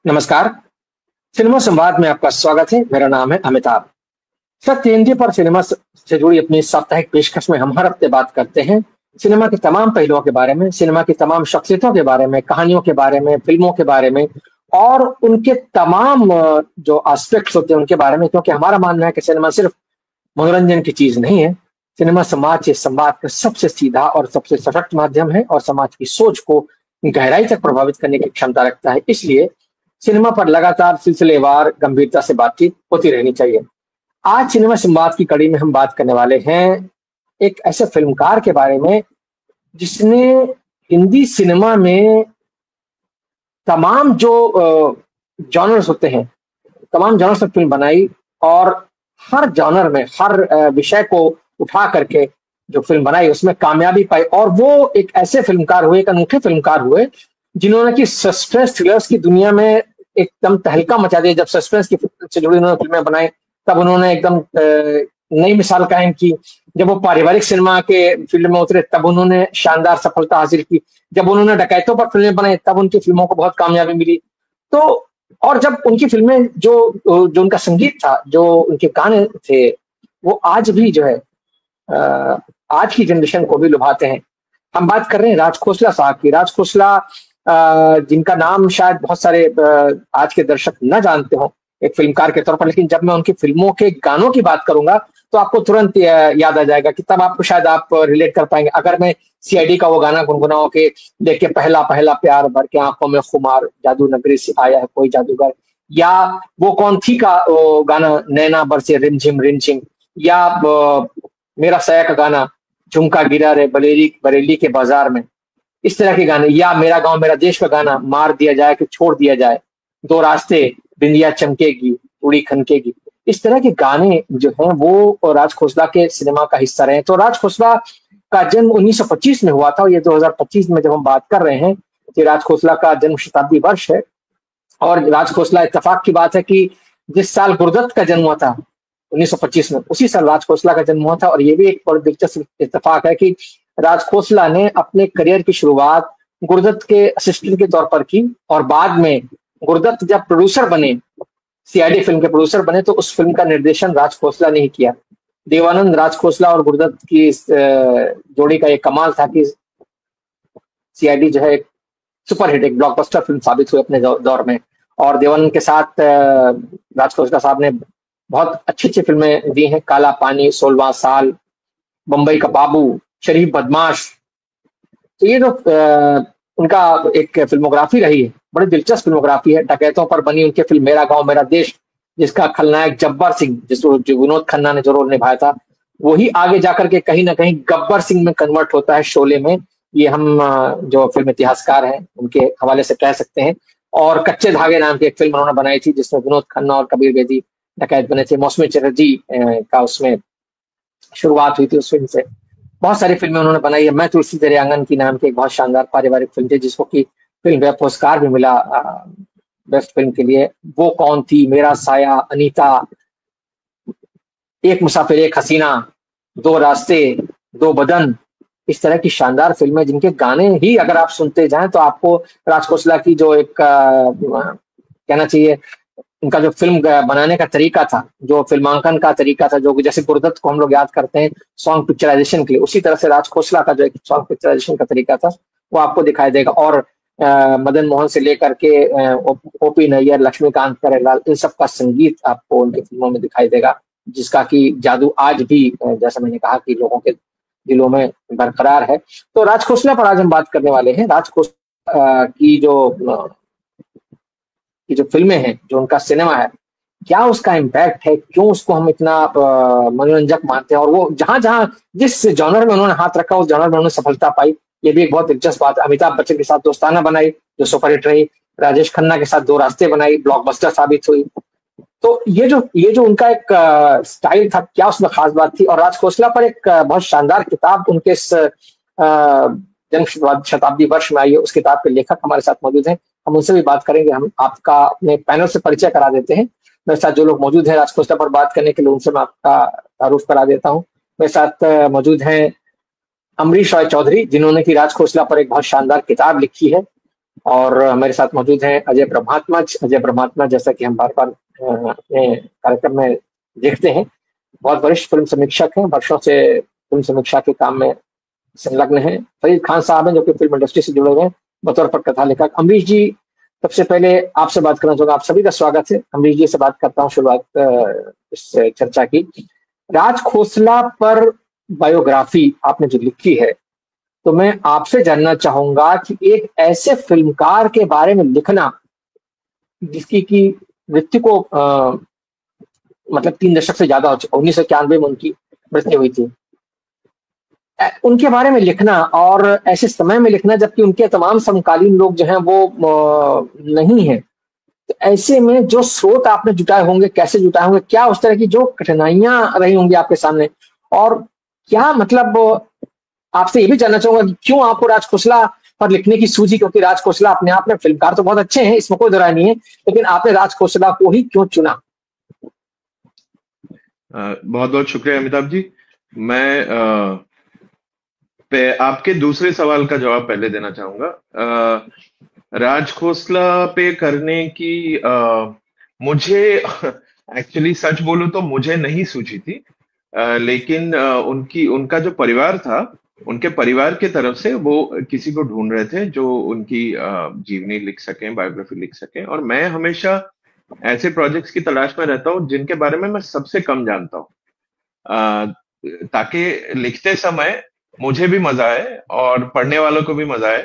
नमस्कार। सिनेमा संवाद में आपका स्वागत है। मेरा नाम है अमिताभ। सत्य हिंदी पर सिनेमा से जुड़ी अपनी साप्ताहिक पेशकश में हम हर हफ्ते बात करते हैं सिनेमा के तमाम पहलुओं के बारे में, सिनेमा की तमाम शख्सियतों के बारे में, कहानियों के बारे में, फिल्मों के बारे में और उनके तमाम जो एस्पेक्ट्स होते हैं उनके बारे में, क्योंकि हमारा मानना है कि सिनेमा सिर्फ मनोरंजन की चीज नहीं है। सिनेमा समाज से संवाद का सबसे सीधा और सबसे सशक्त माध्यम है और समाज की सोच को गहराई तक प्रभावित करने की क्षमता रखता है। इसलिए सिनेमा पर लगातार सिलसिलेवार गंभीरता से बातचीत होती रहनी चाहिए। आज सिनेमा संवाद की कड़ी में हम बात करने वाले हैं एक ऐसे फिल्मकार के बारे में जिसने हिंदी सिनेमा में तमाम जो जॉनर्स होते हैं, तमाम जॉनर्स में फिल्म बनाई और हर जॉनर में हर विषय को उठा करके जो फिल्म बनाई उसमें कामयाबी पाई। और वो एक ऐसे फिल्मकार हुए, एक अनूठे फिल्मकार हुए जिन्होंने कि सस्पेंस थ्रिलर्स की दुनिया में एकदम तहलका मचा दिया। जब सस्पेंस की से जुड़ी उन्होंने फिल्में बनाई तब उन्होंने एकदम नई मिसाल कायम की। जब वो पारिवारिक सिनेमा के फील्ड में उतरे तब उन्होंने शानदार सफलता हासिल की। जब उन्होंने डकैतों पर फिल्में बनाई तब उनकी फिल्मों को बहुत कामयाबी मिली। तो और जब उनकी फिल्में जो उनका संगीत था, जो उनके गाने थे, वो आज भी जो है आज की जनरेशन को भी लुभाते हैं। हम बात कर रहे हैं राज खोसला साहब की। राज खोसला जिनका नाम शायद बहुत सारे आज के दर्शक न जानते हो एक फिल्मकार के तौर पर, लेकिन जब मैं उनकी फिल्मों के गानों की बात करूंगा तो आपको तुरंत याद आ जाएगा कि तब आपको शायद आप रिलेट कर पाएंगे। अगर मैं सीआईडी का वो गाना गुनगुनाऊं के देखे पहला पहला प्यार भर के आंखों में खुमार, जादू नगरी से आया है कोई जादूगर, या वो कौन थी का वो गाना नैना बरसे रिमझिम रिमझिम, या मेरा सया का गाना झुमका गिरा रे बरेली बरेली के बाजार में, इस तरह के गाने, या मेरा गांव मेरा देश का गाना मार दिया जाए कि छोड़ दिया जाए, दो रास्ते बिंदिया चमकेगी उड़ी खनकेगी। इस तरह के गाने जो हैं वो राज खोसला के सिनेमा का हिस्सा रहे। तो राज खोसला का जन्म 1925 में हुआ था और ये 2025 में जब हम बात कर रहे हैं कि राज खोसला का जन्म शताब्दी वर्ष है। और राज खोसला, इत्तेफाक की बात है कि जिस साल गुरदत्त का जन्म हुआ था 1925 में, उसी साल राज खोसला का जन्म हुआ था। और ये भी एक बड़ा दिलचस्प इत्तेफाक है कि राज खोसला ने अपने करियर की शुरुआत गुरदत्त के असिस्टेंट के तौर पर की और बाद में गुरदत्त जब प्रोड्यूसर बने, सीआईडी फिल्म के प्रोड्यूसर बने, तो उस फिल्म का निर्देशन राज खोसला ने ही किया। देवानंद, राज खोसला और गुरदत्त की जोड़ी का एक कमाल था कि सीआईडी जो है एक सुपरहिट, एक ब्लॉकबस्टर फिल्म साबित हुई अपने दौर में। और देवानंद के साथ राज खोसला साहब ने बहुत अच्छी अच्छी फिल्में दी हैं, काला पानी, 16वां साल, बम्बई का बाबू, शरीफ बदमाश। तो ये जो उनका एक फिल्मोग्राफी रही है, बड़ी दिलचस्प फिल्मोग्राफी है। डकैतों पर बनी उनकी फिल्म मेरा गांव मेरा देश, जिसका खलनायक जब्बार सिंह, जो विनोद खन्ना ने जो रोल निभाया था, वही आगे जाकर के कहीं ना कहीं गब्बर सिंह में कन्वर्ट होता है शोले में। ये हम जो फिल्म इतिहासकार हैं उनके हवाले से कह सकते हैं। और कच्चे धागे नाम की एक फिल्म उन्होंने बनाई थी जिसमें विनोद खन्ना और कबीर बेदी डकैत बने थे। मौसमी चटर्जी का उसमें शुरुआत हुई थी उस फिल्म से। बहुत सारी फिल्में उन्होंने बनाई है। मैं तुलसी तेरे आंगन की नाम की एक बहुत शानदार पारिवारिक फिल्म थी जिसको कि फिल्म फेयर पुरस्कार भी मिला बेस्ट फिल्म के लिए। वो कौन थी, मेरा साया, अनीता, एक मुसाफिर एक हसीना, दो रास्ते दो बदन, इस तरह की शानदार फिल्में जिनके गाने ही अगर आप सुनते जाएं तो आपको राज खोसला की जो एक कहना चाहिए उनका जो फिल्म बनाने का तरीका था, जो फिल्मांकन का तरीका था, जो जैसे गुरदत्त को हम लोग याद करते हैं सॉन्ग पिक्चराइजेशन के लिए, उसी तरह से राज खोसला का जो एक सॉन्ग पिक्चराइजेशन का तरीका था वो आपको दिखाई देगा। और मदन मोहन से लेकर के ओपी नैयर, लक्ष्मीकांत प्यारेलाल, इन सब का संगीत आपको उनकी फिल्मों में दिखाई देगा, जिसका कि जादू आज भी जैसा मैंने कहा कि लोगों के दिलों में बरकरार है। तो राज खोसला पर आज हम बात करने वाले हैं। राज खोसला की जो फिल्में हैं, जो उनका सिनेमा है, क्या उसका इम्पैक्ट है, क्यों उसको हम इतना मनोरंजक मानते हैं, और वो जहां जहां जिस जॉनर में उन्होंने हाथ रखा उस जॉनर में उन्होंने सफलता पाई, ये भी एक बहुत दिलचस्प बात है। अमिताभ बच्चन के साथ दोस्ताना बनाई जो सुपरहिट रही, राजेश खन्ना के साथ दो रास्ते बनाई, ब्लॉकबस्टर साबित हुई। तो ये जो उनका एक स्टाइल था, क्या उसमें खास बात थी। और राज खोसला पर एक बहुत शानदार किताब उनके इस जन्म शताब्दी वर्ष में आई है, उस किताब के लेखक हमारे साथ मौजूद हैं, हम उनसे भी बात करेंगे। हम आपका अपने पैनल से परिचय करा देते हैं। मेरे साथ जो लोग मौजूद हैं राज खोसला पर बात करने के लिए, उनसे मैं आपका तारुफ करा देता हूँ। मेरे साथ मौजूद हैं अमरीश रॉय चौधरी, जिन्होंने की राज खोसला पर एक बहुत शानदार किताब लिखी है और मेरे साथ मौजूद हैं अजय ब्रह्मात्मा। अजय ब्रह्मात्मा, जैसा कि हम बार बार अपने कार्यक्रम में देखते हैं, बहुत वरिष्ठ फिल्म समीक्षक हैं, वर्षों से फिल्म समीक्षा के काम में संलग्न हैं। फरीद खान साहब हैं, जो कि फिल्म इंडस्ट्री से जुड़े हुए हैं बतौर पर कथा लेखक। अमरीश जी, सबसे पहले आपसे बात करना चाहूंगा। आप सभी का स्वागत है। अमरीश जी से बात करता हूँ शुरुआत इस चर्चा की। राज खोसला पर बायोग्राफी आपने जो लिखी है, तो मैं आपसे जानना चाहूंगा कि एक ऐसे फिल्मकार के बारे में लिखना जिसकी की मृत्यु को मतलब 3 दशक से ज्यादा हो चुका, 1991 में उनकी मृत्यु हुई थी, उनके बारे में लिखना और ऐसे समय में लिखना जबकि उनके तमाम समकालीन लोग जो हैं वो नहीं है, तो ऐसे में जो स्रोत आपने जुटाए होंगे, कैसे जुटाए होंगे, क्या उस तरह की जो कठिनाइयां रही होंगी आपके सामने, और क्या मतलब आपसे ये भी जानना चाहूंगा कि क्यों आपको राज खोसला पर लिखने की सूझी, क्योंकि राज खोसला अपने आप में फिल्मकार तो बहुत अच्छे हैं, इसमें कोई दो राय नहीं है, लेकिन आपने राज खोसला को ही क्यों चुना? बहुत बहुत शुक्रिया अमिताभ जी। मैं आपके दूसरे सवाल का जवाब पहले देना चाहूंगा। राज खोसला पे करने की मुझे एक्चुअली सच बोलूं तो मुझे नहीं सूझी थी। लेकिन उनका जो परिवार था, उनके परिवार की तरफ से वो किसी को ढूंढ रहे थे जो उनकी जीवनी लिख सकें, बायोग्राफी लिख सकें। और मैं हमेशा ऐसे प्रोजेक्ट्स की तलाश में रहता हूँ जिनके बारे में मैं सबसे कम जानता हूँ, ताकि लिखते समय मुझे भी मजा आए और पढ़ने वालों को भी मजा आए।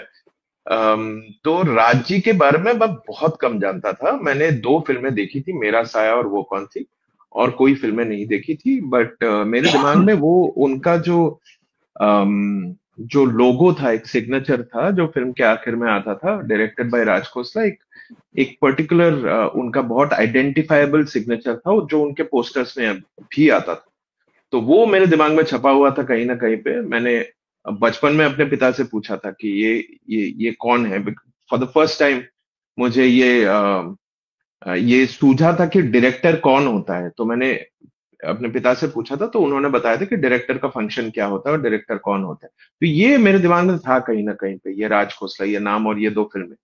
तो राज जी के बारे में मैं बहुत कम जानता था। मैंने 2 फिल्में देखी थी, मेरा साया और वो कौन थी, और कोई फिल्में नहीं देखी थी। बट मेरे दिमाग में वो उनका जो लोगो था, एक सिग्नेचर था जो फिल्म के आखिर में आता था, डायरेक्टेड बाय राज खोसला। एक एक पर्टिकुलर उनका बहुत आइडेंटिफाइबल सिग्नेचर था जो उनके पोस्टर्स में भी आता था। तो वो मेरे दिमाग में छपा हुआ था कहीं ना कहीं पे। मैंने बचपन में अपने पिता से पूछा था कि ये कौन है। फॉर द फर्स्ट टाइम मुझे ये सूझा था कि डायरेक्टर कौन होता है। तो मैंने अपने पिता से पूछा था, तो उन्होंने बताया था कि डायरेक्टर का फंक्शन क्या होता है और डायरेक्टर कौन होता है। तो ये मेरे दिमाग में था कहीं ना कहीं पे, ये राज खोसला, ये नाम और ये 2 फिल्में।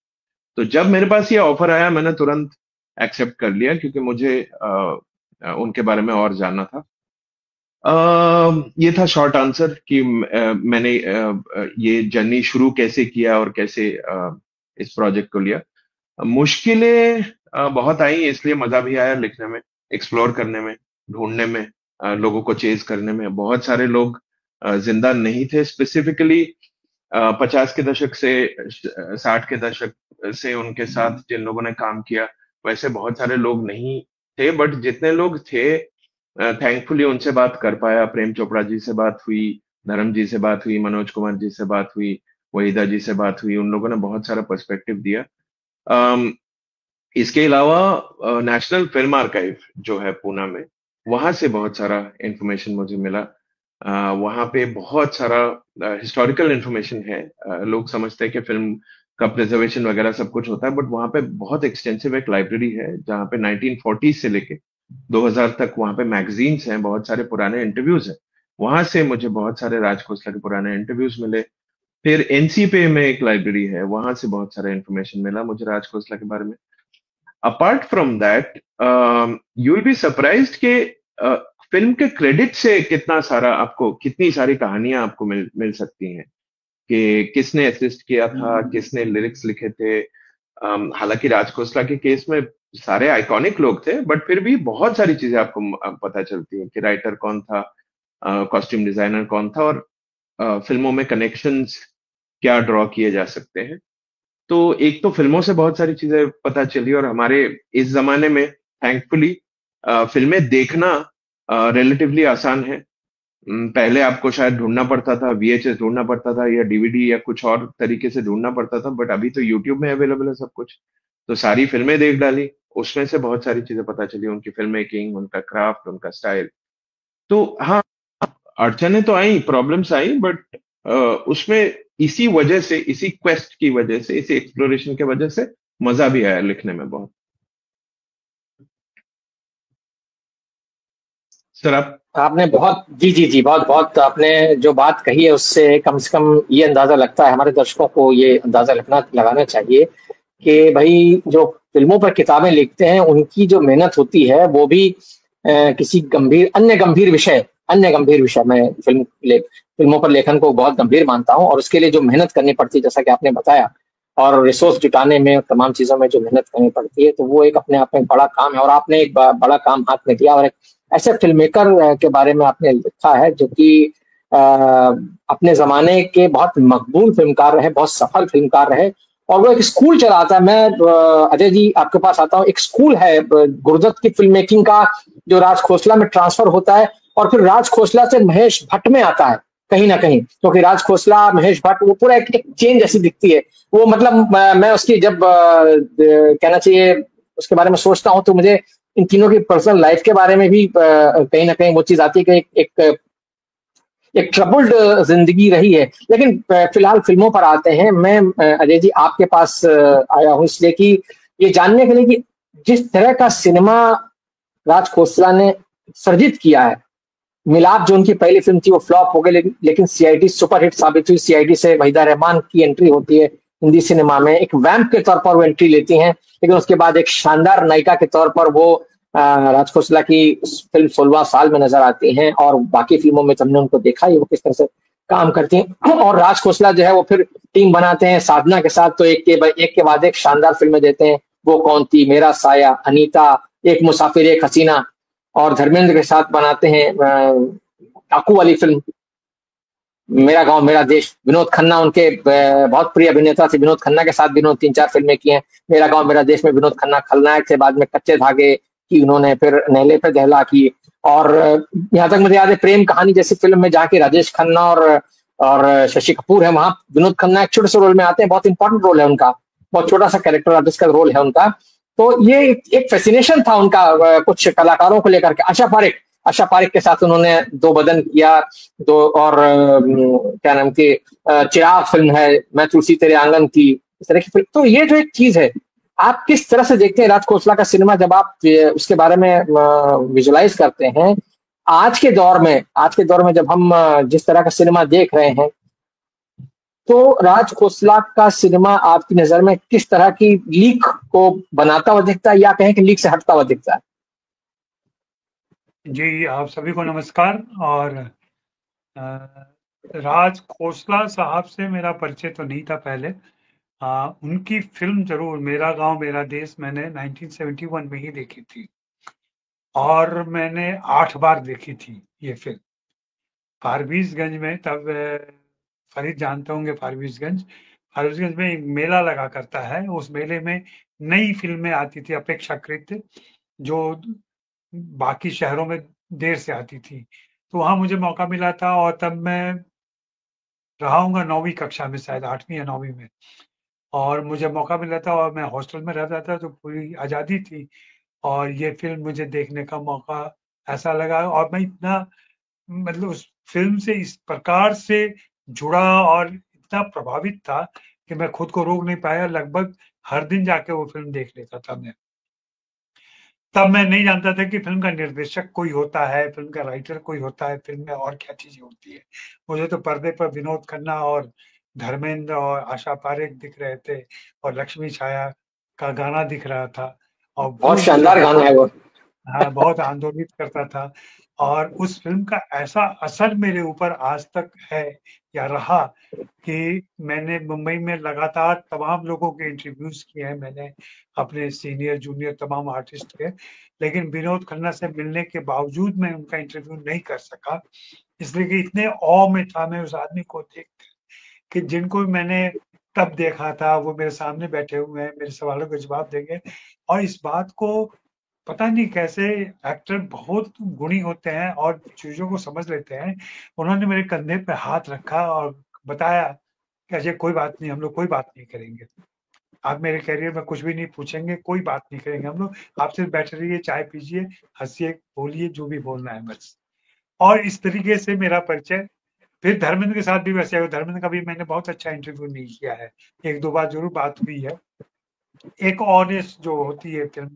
तो जब मेरे पास ये ऑफर आया, मैंने तुरंत एक्सेप्ट कर लिया, क्योंकि मुझे उनके बारे में और जानना था। ये था शॉर्ट आंसर कि मैंने ये जर्नी शुरू कैसे किया और कैसे इस प्रोजेक्ट को लिया। मुश्किलें बहुत आई, इसलिए मजा भी आया लिखने में, एक्सप्लोर करने में, ढूंढने में, लोगों को चेज करने में। बहुत सारे लोग जिंदा नहीं थे। स्पेसिफिकली 50 के दशक से 60 के दशक से उनके साथ जिन लोगों ने काम किया, वैसे बहुत सारे लोग नहीं थे। बट जितने लोग थे, थैंकफुली उनसे बात कर पाया। प्रेम चोपड़ा जी से बात हुई, धर्म जी से बात हुई, मनोज कुमार जी से बात हुई, वहीदा जी से बात हुई। उन लोगों ने बहुत सारा पर्सपेक्टिव दिया। अम, इसके अलावा नेशनल फिल्म आर्काइव जो है पूना में, वहां से बहुत सारा इंफॉर्मेशन मुझे मिला। वहां पे बहुत सारा हिस्टोरिकल इंफॉर्मेशन है। लोग समझते हैं कि फिल्म का प्रिजर्वेशन वगैरह सब कुछ होता है, बट वहां पे बहुत एक्सटेंसिव एक लाइब्रेरी है जहाँ पे 1940 से लेके 2000 तक वहां पे मैगजीन्स हैं, बहुत सारे पुराने इंटरव्यूज हैं। वहां से मुझे बहुत सारे राज खोसला के पुराने इंटरव्यूज मिले। फिर एनसी पे में एक लाइब्रेरी है, वहां से बहुत सारा इंफॉर्मेशन मिला मुझे राज खोसला के बारे में। Apart from that, you will be surprised कि फिल्म के क्रेडिट से कितना सारा आपको, कितनी सारी कहानियां आपको मिल सकती हैं कि किसने असिस्ट किया था, किसने लिरिक्स लिखे थे। हालांकि राज खोसला के केस में सारे आइकॉनिक लोग थे, बट फिर भी बहुत सारी चीजें आपको पता चलती है कि राइटर कौन था, कॉस्ट्यूम डिजाइनर कौन था, और फिल्मों में कनेक्शंस क्या ड्रॉ किए जा सकते हैं। तो एक तो फिल्मों से बहुत सारी चीजें पता चली, और हमारे इस जमाने में थैंकफुली फिल्में देखना रिलेटिवली आसान है। पहले आपको शायद ढूंढना पड़ता था, वीएचएस ढूंढना पड़ता था, या डीवीडी या कुछ और तरीके से ढूंढना पड़ता था। बट अभी तो यूट्यूब में अवेलेबल है सब कुछ। तो सारी फिल्में देख डाली, उसमें से बहुत सारी चीजें पता चली, उनकी फिल्म मेकिंग, उनका क्राफ्ट, उनका स्टाइल। तो हाँ, अड़चने तो आई, प्रॉब्लम्स आई, बट उसमें इसी वजह से, इसी क्वेस्ट की वजह से, इसी एक्सप्लोरेशन की वजह से मजा भी आया लिखने में बहुत। सर आप आपने बहुत, जी जी जी, बहुत बहुत आपने जो बात कही है उससे कम से कम ये अंदाजा लगता है, हमारे दर्शकों को ये अंदाजा लगाना चाहिए कि भाई जो फिल्मों पर किताबें लिखते हैं उनकी जो मेहनत होती है वो भी किसी अन्य गंभीर विषय मैं फिल्मों पर लेखन को बहुत गंभीर मानता हूँ, और उसके लिए जो मेहनत करनी पड़ती है जैसा कि आपने बताया, और रिसोर्स जुटाने में, तमाम चीजों में जो मेहनत करनी पड़ती है, तो वो एक अपने आप में बड़ा काम है, और आपने एक बड़ा काम हाथ में लिया, और एक ऐसे फिल्म मेकर के बारे में आपने लिखा है जो कि अ, अपने जमाने के बहुत मकबूल फिल्मकार रहे, बहुत सफल फिल्मकार रहे, और वो एक स्कूल चलाता है। मैं अजय जी आपके पास आता हूँ, एक स्कूल है गुरदत्त की फिल्म मेकिंग का, जो राज खोसला में ट्रांसफर होता है, और फिर राज खोसला से महेश भट्ट में आता है कहीं ना कहीं, क्योंकि राज खोसला, महेश भट्ट, वो पूरा एक चेंज जैसी दिखती है। वो मतलब मैं उसकी जब कहना चाहिए उसके बारे में सोचता हूँ तो मुझे इन तीनों की पर्सनल लाइफ के बारे में भी कहीं ना कहीं वो चीज आती है कि एक ट्रबल्ड जिंदगी रही है। लेकिन फिलहाल फिल्मों पर आते हैं। मैं अजय जी आपके पास आया हूं इसलिए कि ये जानने के लिए कि जिस तरह का सिनेमा राज खोसला ने सर्जित किया है, मिलाप जो उनकी पहली फिल्म थी वो फ्लॉप हो गई, लेकिन सीआईडी सुपरहिट साबित हुई। सीआईडी से वहीदा रहमान की एंट्री होती है हिंदी सिनेमा में, एक वैम्प के तौर पर वो एंट्री लेती हैं, लेकिन उसके बाद एक शानदार नायिका के तौर पर वो राज खोसला की फिल्म 16वां साल में नजर आती हैं, और बाकी फिल्मों में हमने उनको देखा ही वो किस तरह से काम करती हैं। और राज खोसला जो है वो फिर टीम बनाते हैं साधना के साथ, तो एक के बाद एक शानदार फिल्में देते हैं। वो कौन थी, मेरा साया, अनीता, एक मुसाफिर एक हसीना, और धर्मेंद्र के साथ बनाते हैं डाकू वाली फिल्म मेरा गांव मेरा देश। विनोद खन्ना उनके बहुत प्रिय अभिनेता थे, विनोद खन्ना के साथ भी उन्होंने 3-4 फिल्में की हैं। मेरा गांव मेरा देश में विनोद खन्ना खलनायक थे, बाद में कच्चे धागे की उन्होंने, फिर नहले पे दहला की, और यहाँ तक मुझे याद है प्रेम कहानी जैसी फिल्म में जहाँ की राजेश खन्ना और शशि कपूर है, वहां विनोद खन्ना एक छोटे से रोल में आते हैं, बहुत इंपॉर्टेंट रोल है उनका, बहुत छोटा सा कैरेक्टर आर्टिस्ट का रोल है उनका। तो ये एक फैसिनेशन था उनका कुछ कलाकारों को लेकर के। आशा पारिक के साथ उन्होंने दो बदन किया, दो, और क्या नाम की चिराग फिल्म है, मैं तुलसी तेरे आंगन की, इस तरह की फिल्म। तो ये जो एक चीज है, आप किस तरह से देखते हैं राज खोसला का सिनेमा जब आप उसके बारे में विजुलाइज करते हैं? आज के दौर में जब हम जिस तरह का सिनेमा देख रहे हैं, तो राज खोसला का सिनेमा आपकी नजर में किस तरह की लीक को बनाता हुआ दिखता है, या कहें कि लीक से हटता हुआ दिखता है? जी, आप सभी को नमस्कार। और राज खोसला साहब से मेरा परिचय तो नहीं था पहले। उनकी फिल्म जरूर मेरा गांव मेरा देश मैंने 1971 में ही देखी थी, और मैंने 8 बार देखी थी ये फिल्म फारबिसगंज में। तब फरीद जानते होंगे फारबिसगंज। फारबिसगंज में एक मेला लगा करता है, उस मेले में नई फिल्में आती थी अपेक्षाकृत, जो बाकी शहरों में देर से आती थी। तो वहाँ मुझे मौका मिला था, और तब मैं रहा हूँगा 9वीं कक्षा में, शायद 8वीं या 9वीं में, और मुझे मौका मिला था, और मैं हॉस्टल में रहता था, तो पूरी आज़ादी थी, और ये फिल्म मुझे देखने का मौका ऐसा लगा, और मैं इतना मतलब उस फिल्म से इस प्रकार से जुड़ा और इतना प्रभावित था कि मैं खुद को रोक नहीं पाया। लगभग हर दिन जाके वो फिल्म देख लेता था मैं। तब मैं नहीं जानता था कि फिल्म का निर्देशक कोई होता है, फिल्म का राइटर कोई होता है, फिल्म में और क्या चीजें होती है। मुझे तो पर्दे पर विनोद खन्ना और धर्मेंद्र और आशा पारेख दिख रहे थे, और लक्ष्मी छाया का गाना दिख रहा था, और बहुत वो मुझे शानदार गाना है वो। हाँ, बहुत आंदोलित करता था। और उस फिल्म का ऐसा असर मेरे ऊपर आज तक है या रहा कि मैंने मुंबई में लगातार तमाम लोगों के इंटरव्यूज किए हैं मैंने, अपने सीनियर जूनियर तमाम आर्टिस्ट के, लेकिन विनोद खन्ना से मिलने के बावजूद मैं उनका इंटरव्यू नहीं कर सका, इसलिए कि इतने औ में था मैं उस आदमी को देख कि जिनको मैंने तब देखा था वो मेरे सामने बैठे हुए हैं, मेरे सवालों के जवाब देंगे। और इस बात को पता नहीं कैसे एक्टर बहुत गुणी होते हैं और चीजों को समझ लेते हैं। उन्होंने मेरे कंधे पे हाथ रखा और बताया कि अजय कोई बात नहीं, हम लोग कोई बात नहीं करेंगे, आप मेरे करियर में कुछ भी नहीं पूछेंगे, कोई बात नहीं करेंगे हम लोग, आप सिर्फ बैठे रहिए, चाय पीजिए, हंसिए, बोलिए जो भी बोलना है बस। और इस तरीके से मेरा परिचय। फिर धर्मेंद्र के साथ भी वैसे हुआ। धर्मेंद्र का भी मैंने बहुत अच्छा इंटरव्यू नहीं किया है, 1-2 बार जरूर बात हुई है, एक ऑनेस्ट जो होती है फिल्म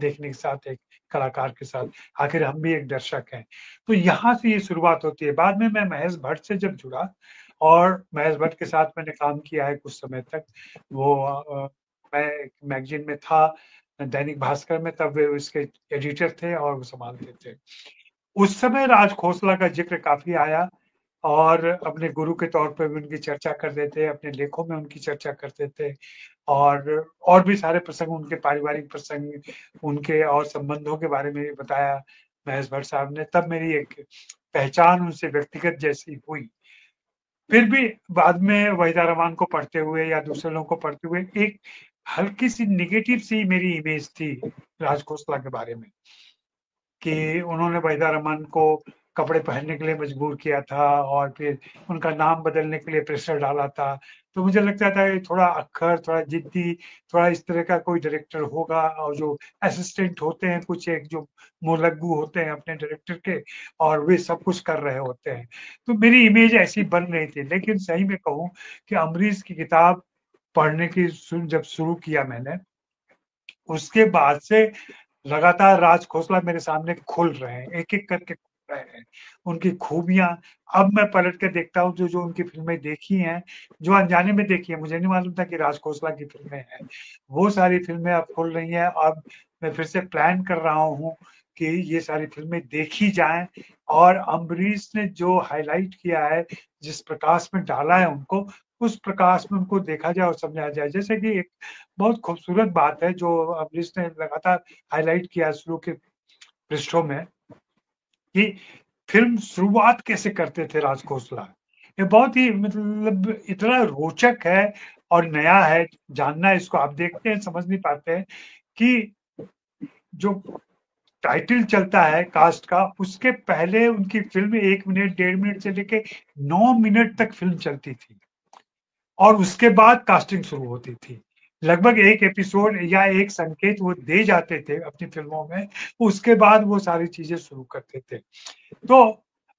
देखने के साथ एक कलाकार के साथ, आखिर हम भी एक दर्शक हैं। तो यहाँ से ये शुरुआत होती है। बाद में मैं महेश भट्ट से जब जुड़ा और महेश भट्ट के साथ मैंने काम किया है कुछ समय तक। वो मैं एक मैगजीन में था, दैनिक भास्कर में, तब वे उसके एडिटर थे और वो संभालते थे। उस समय राज खोसला का जिक्र काफ़ी आया और अपने गुरु के तौर पे भी उनकी चर्चा करते थे, अपने लेखों में उनकी चर्चा करते थे और भी सारे प्रसंग, उनके पारिवारिक प्रसंग, उनके और संबंधों के बारे में भी बताया महेश भट्ट साहब ने। तब मेरी एक पहचान उनसे व्यक्तिगत जैसी हुई। फिर भी बाद में वहीदा रहमान को पढ़ते हुए या दूसरे लोगों को पढ़ते हुए एक हल्की-सी नेगेटिव सी मेरी इमेज थी राज खोसला के बारे में, कि उन्होंने वहीदा रहमान को कपड़े पहनने के लिए मजबूर किया था और फिर उनका नाम बदलने के लिए प्रेशर डाला था। तो मुझे लगता था ये थोड़ा अक्खर, थोड़ा ज़िद्दी, थोड़ा इस तरह का कोई डायरेक्टर होगा, और जो असिस्टेंट होते हैं कुछ एक जो मुलग्गू होते हैं अपने डायरेक्टर के, और वे सब कुछ कर रहे होते हैं। तो मेरी इमेज ऐसी बन रही थी। लेकिन सही में कहूँ कि अमरीश की किताब पढ़ने की जब शुरू किया मैंने, उसके बाद से लगातार राज खोसला मेरे सामने खुल रहे हैं, एक-एक करके खुल रहे हैं। उनकी खूबियाँ अब मैं पलट के देखता हूँ, जो-जो उनकी फ़िल्में देखी हैं, जो अनजाने में देखी हैं, मुझे नहीं मालूम था कि राज खोसला की फ़िल्में हैं। वो सारी फ़िल्में अब खुल रही हैं। अब मैं फिर से प्लान कर रहा हूँ कि ये सारी फ़िल्में देखी जाएँ और अम्बरीश ने जो हाइलाइट किया है, जिस प्रकाश में डाला है उनको, उस प्रकाश में उनको देखा जाए और समझा जाए। जैसे कि एक बहुत खूबसूरत बात है जो अम्बरीश ने लगातार हाइलाइट किया शुरू के पृष्ठों में, कि फ़िल्म शुरुआत कैसे करते थे राज खोसला। ये बहुत ही मतलब इतना रोचक है और नया है जानना। इसको आप देखते हैं, समझ नहीं पाते हैं कि जो टाइटल चलता है कास्ट का, उसके पहले उनकी फ़िल्म 1 मिनट, 1.5 मिनट से लेके 9 मिनट तक फ़िल्म चलती थी और उसके बाद कास्टिंग शुरू होती थी। लगभग एक एपिसोड या एक संकेत वो दे जाते थे अपनी फ़िल्मों में, उसके बाद वो सारी चीज़ें शुरू करते थे। तो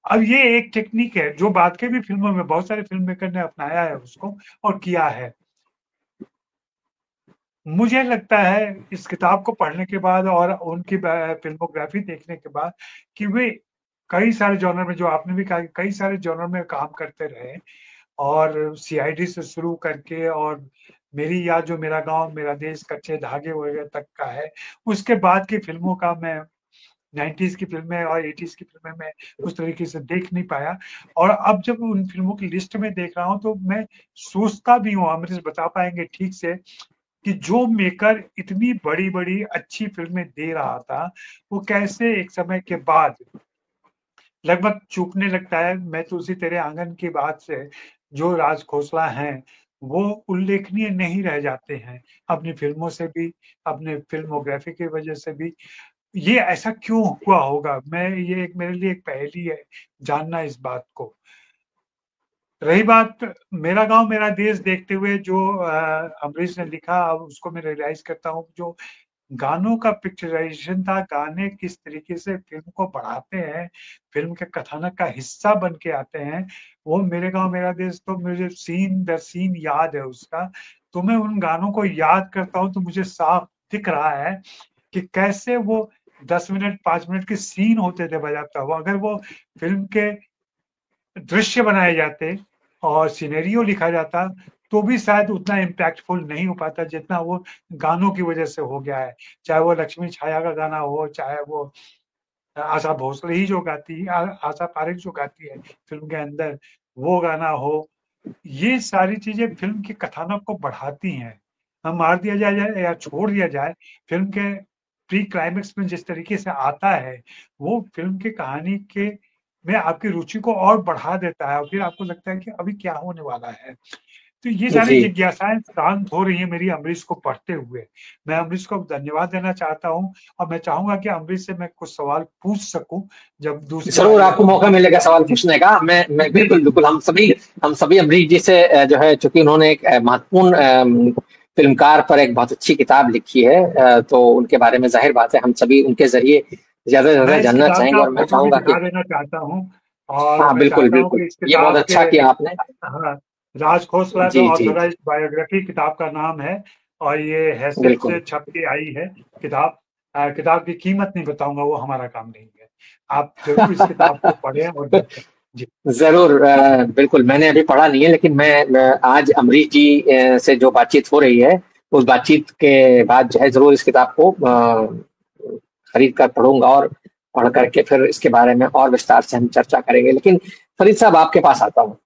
अब ये एक टेक्निक है जो बाद के भी फ़िल्मों में बहुत सारे फ़िल्म मेकर ने अपनाया है उसको और किया है। मुझे लगता है इस किताब को पढ़ने के बाद और उनकी फ़िल्मोग्राफ़ी देखने के बाद कि वे कई सारे जॉनर में, जो आपने भी कहा, कई सारे जॉनर में काम करते रहे और सीआईडी से शुरू करके और मेरी याद, जो मेरा गाँव मेरा देश, कच्चे धागे वगैरह तक का है। उसके बाद की फ़िल्मों का मैं 90s की फ़िल्में और 80s की फ़िल्में मैं उस तरीके से देख नहीं पाया और अब जब उन फ़िल्मों की लिस्ट में देख रहा हूँ तो मैं सोचता भी हूँ, अमरीश बता पाएँगे ठीक से, कि जो मेकर इतनी बड़ी-बड़ी अच्छी फ़िल्में दे रहा था, वो कैसे एक समय के बाद लगभग चूकने लगता है। मैं तुलसी तेरे आंगन की बात से जो राज खोसला हैं, वो उल्लेखनीय नहीं रह जाते हैं, अपनी फ़िल्मों से भी, अपने फ़िल्मोग्राफ़ी की वजह से भी। ये ऐसा क्यों हुआ होगा? ये एक मेरे लिए एक पहेली है, जानना इस बात को। रही बात मेरा गाँव मेरा देश देखते हुए जो अमरीश ने लिखा, अब उसको मैं रियलाइज़ करता हूँ, जो गानों का पिक्चराइज़ेशन था, गाने किस तरीके से फ़िल्म को बढ़ाते हैं, फ़िल्म के कथानक का हिस्सा बन के आते हैं, वो मेरे गाँव मेरा देश तो मुझे सीन दर सीन याद है उसका। तो मैं उन गानों को याद करता हूँ तो मुझे साफ दिख रहा है कि कैसे वो 10 मिनट, 5 मिनट के सीन होते थे बजाता हुआ। अगर वो फ़िल्म के दृश्य बनाए जाते और सिनेरियो लिखा जाता, तो भी शायद उतना इम्पैक्टफुल नहीं हो पाता जितना वो गानों की वजह से हो गया है। चाहे वो लक्ष्मी छाया का गाना हो, चाहे वो आशा भोसले ही जो गाती है, आशा पारेख जो गाती है फ़िल्म के अंदर, वो गाना हो। ये सारी चीज़ें फ़िल्म के कथानक को बढ़ाती हैं। मार दिया जाए या छोड़ दिया जाए, फ़िल्म के प्री क्लाइमेक्स में जिस तरीके से आता है, वो फ़िल्म की कहानी के में आपकी रुचि को और बढ़ा देता है और फिर आपको लगता है कि अभी क्या होने वाला है। तो ये सारी जी। जिज्ञासाएँ शांत हो रही हैं मेरी अमरीश को पढ़ते हुए। मैं अमरीश को धन्यवाद देना चाहता हूँ और मैं चाहूँगा कि अमरीश से मैं कुछ सवाल पूछ सकूँ जब दूसरी ज़रूर बारी आपको आपसे मौका मिलेगा सवाल पूछने का। मैं बिल्कुल, बिल्कुल हम सभी अमरीश जी से जो है, चूँकि उन्होंने एक महत्वपूर्ण फ़िल्मकार पर एक बहुत अच्छी किताब लिखी है, तो उनके बारे में ज़ाहिर बात है हम सभी उनके ज़रिए ज़्यादा से ज़्यादा मैं इस जानना किताब चाहेंगे का और मैं फ़ोटो भी चाहूँगा कि दिखा देना चाहता हूँ और हाँ, मैं बिल्कुल, चाहता हूँ बिल्कुल। कि इस ये बहुत किताब के अच्छा किया आपने। हाँ, राज खोसला द जी, जी, जी। ऑथराइज्ड बायोग्राफी किताब का नाम है और ये हैसियत बिल्कुल से छप के आई है किताब। किताब की कीमत नहीं बताऊंगा, वो हमारा काम नहीं है। आप जरूर इस किताब को पढ़ें और देखें। जी जरूर। बिल्कुल मैंने अभी पढ़ा नहीं है, लेकिन मैं आज अमरीश जी से जो बातचीत हो रही है, उस बातचीत के बाद जो है जरूर इस किताब को खरीद कर पढ़ूंगा, और पढ़ करके फिर इसके बारे में और विस्तार से हम चर्चा करेंगे। लेकिन फरीद साहब, आपके पास आता हूँ।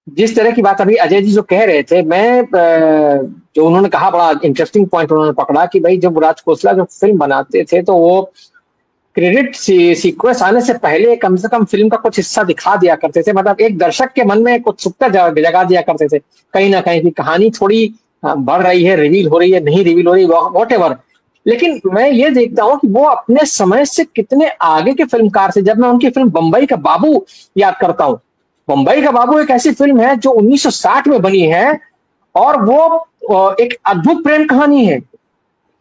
जिस तरह की बात अभी अजय जी जो कह रहे थे, मैं जो उन्होंने कहा, बड़ा इंटरेस्टिंग पॉइंट उन्होंने पकड़ा कि भाई जब राज खोसला जो फिल्म बनाते थे तो वो क्रेडिट सीक्वेंस आने से पहले कम से कम फिल्म का कुछ हिस्सा दिखा दिया करते थे। मतलब एक दर्शक के मन में कुछ उत्सुकता जगा दिया करते थे कहीं ना कहीं, की कहानी थोड़ी बढ़ रही है, रिवील हो रही है, नहीं रिवील हो रही, वॉट एवर। लेकिन मैं ये देखता हूँ कि वो अपने समय से कितने आगे के फिल्मकार थे। जब मैं उनकी फिल्म बंबई का बाबू याद करता हूँ, बंबई का बाबू एक ऐसी फिल्म है जो 1960 में बनी है, और वो एक अद्भुत प्रेम कहानी है।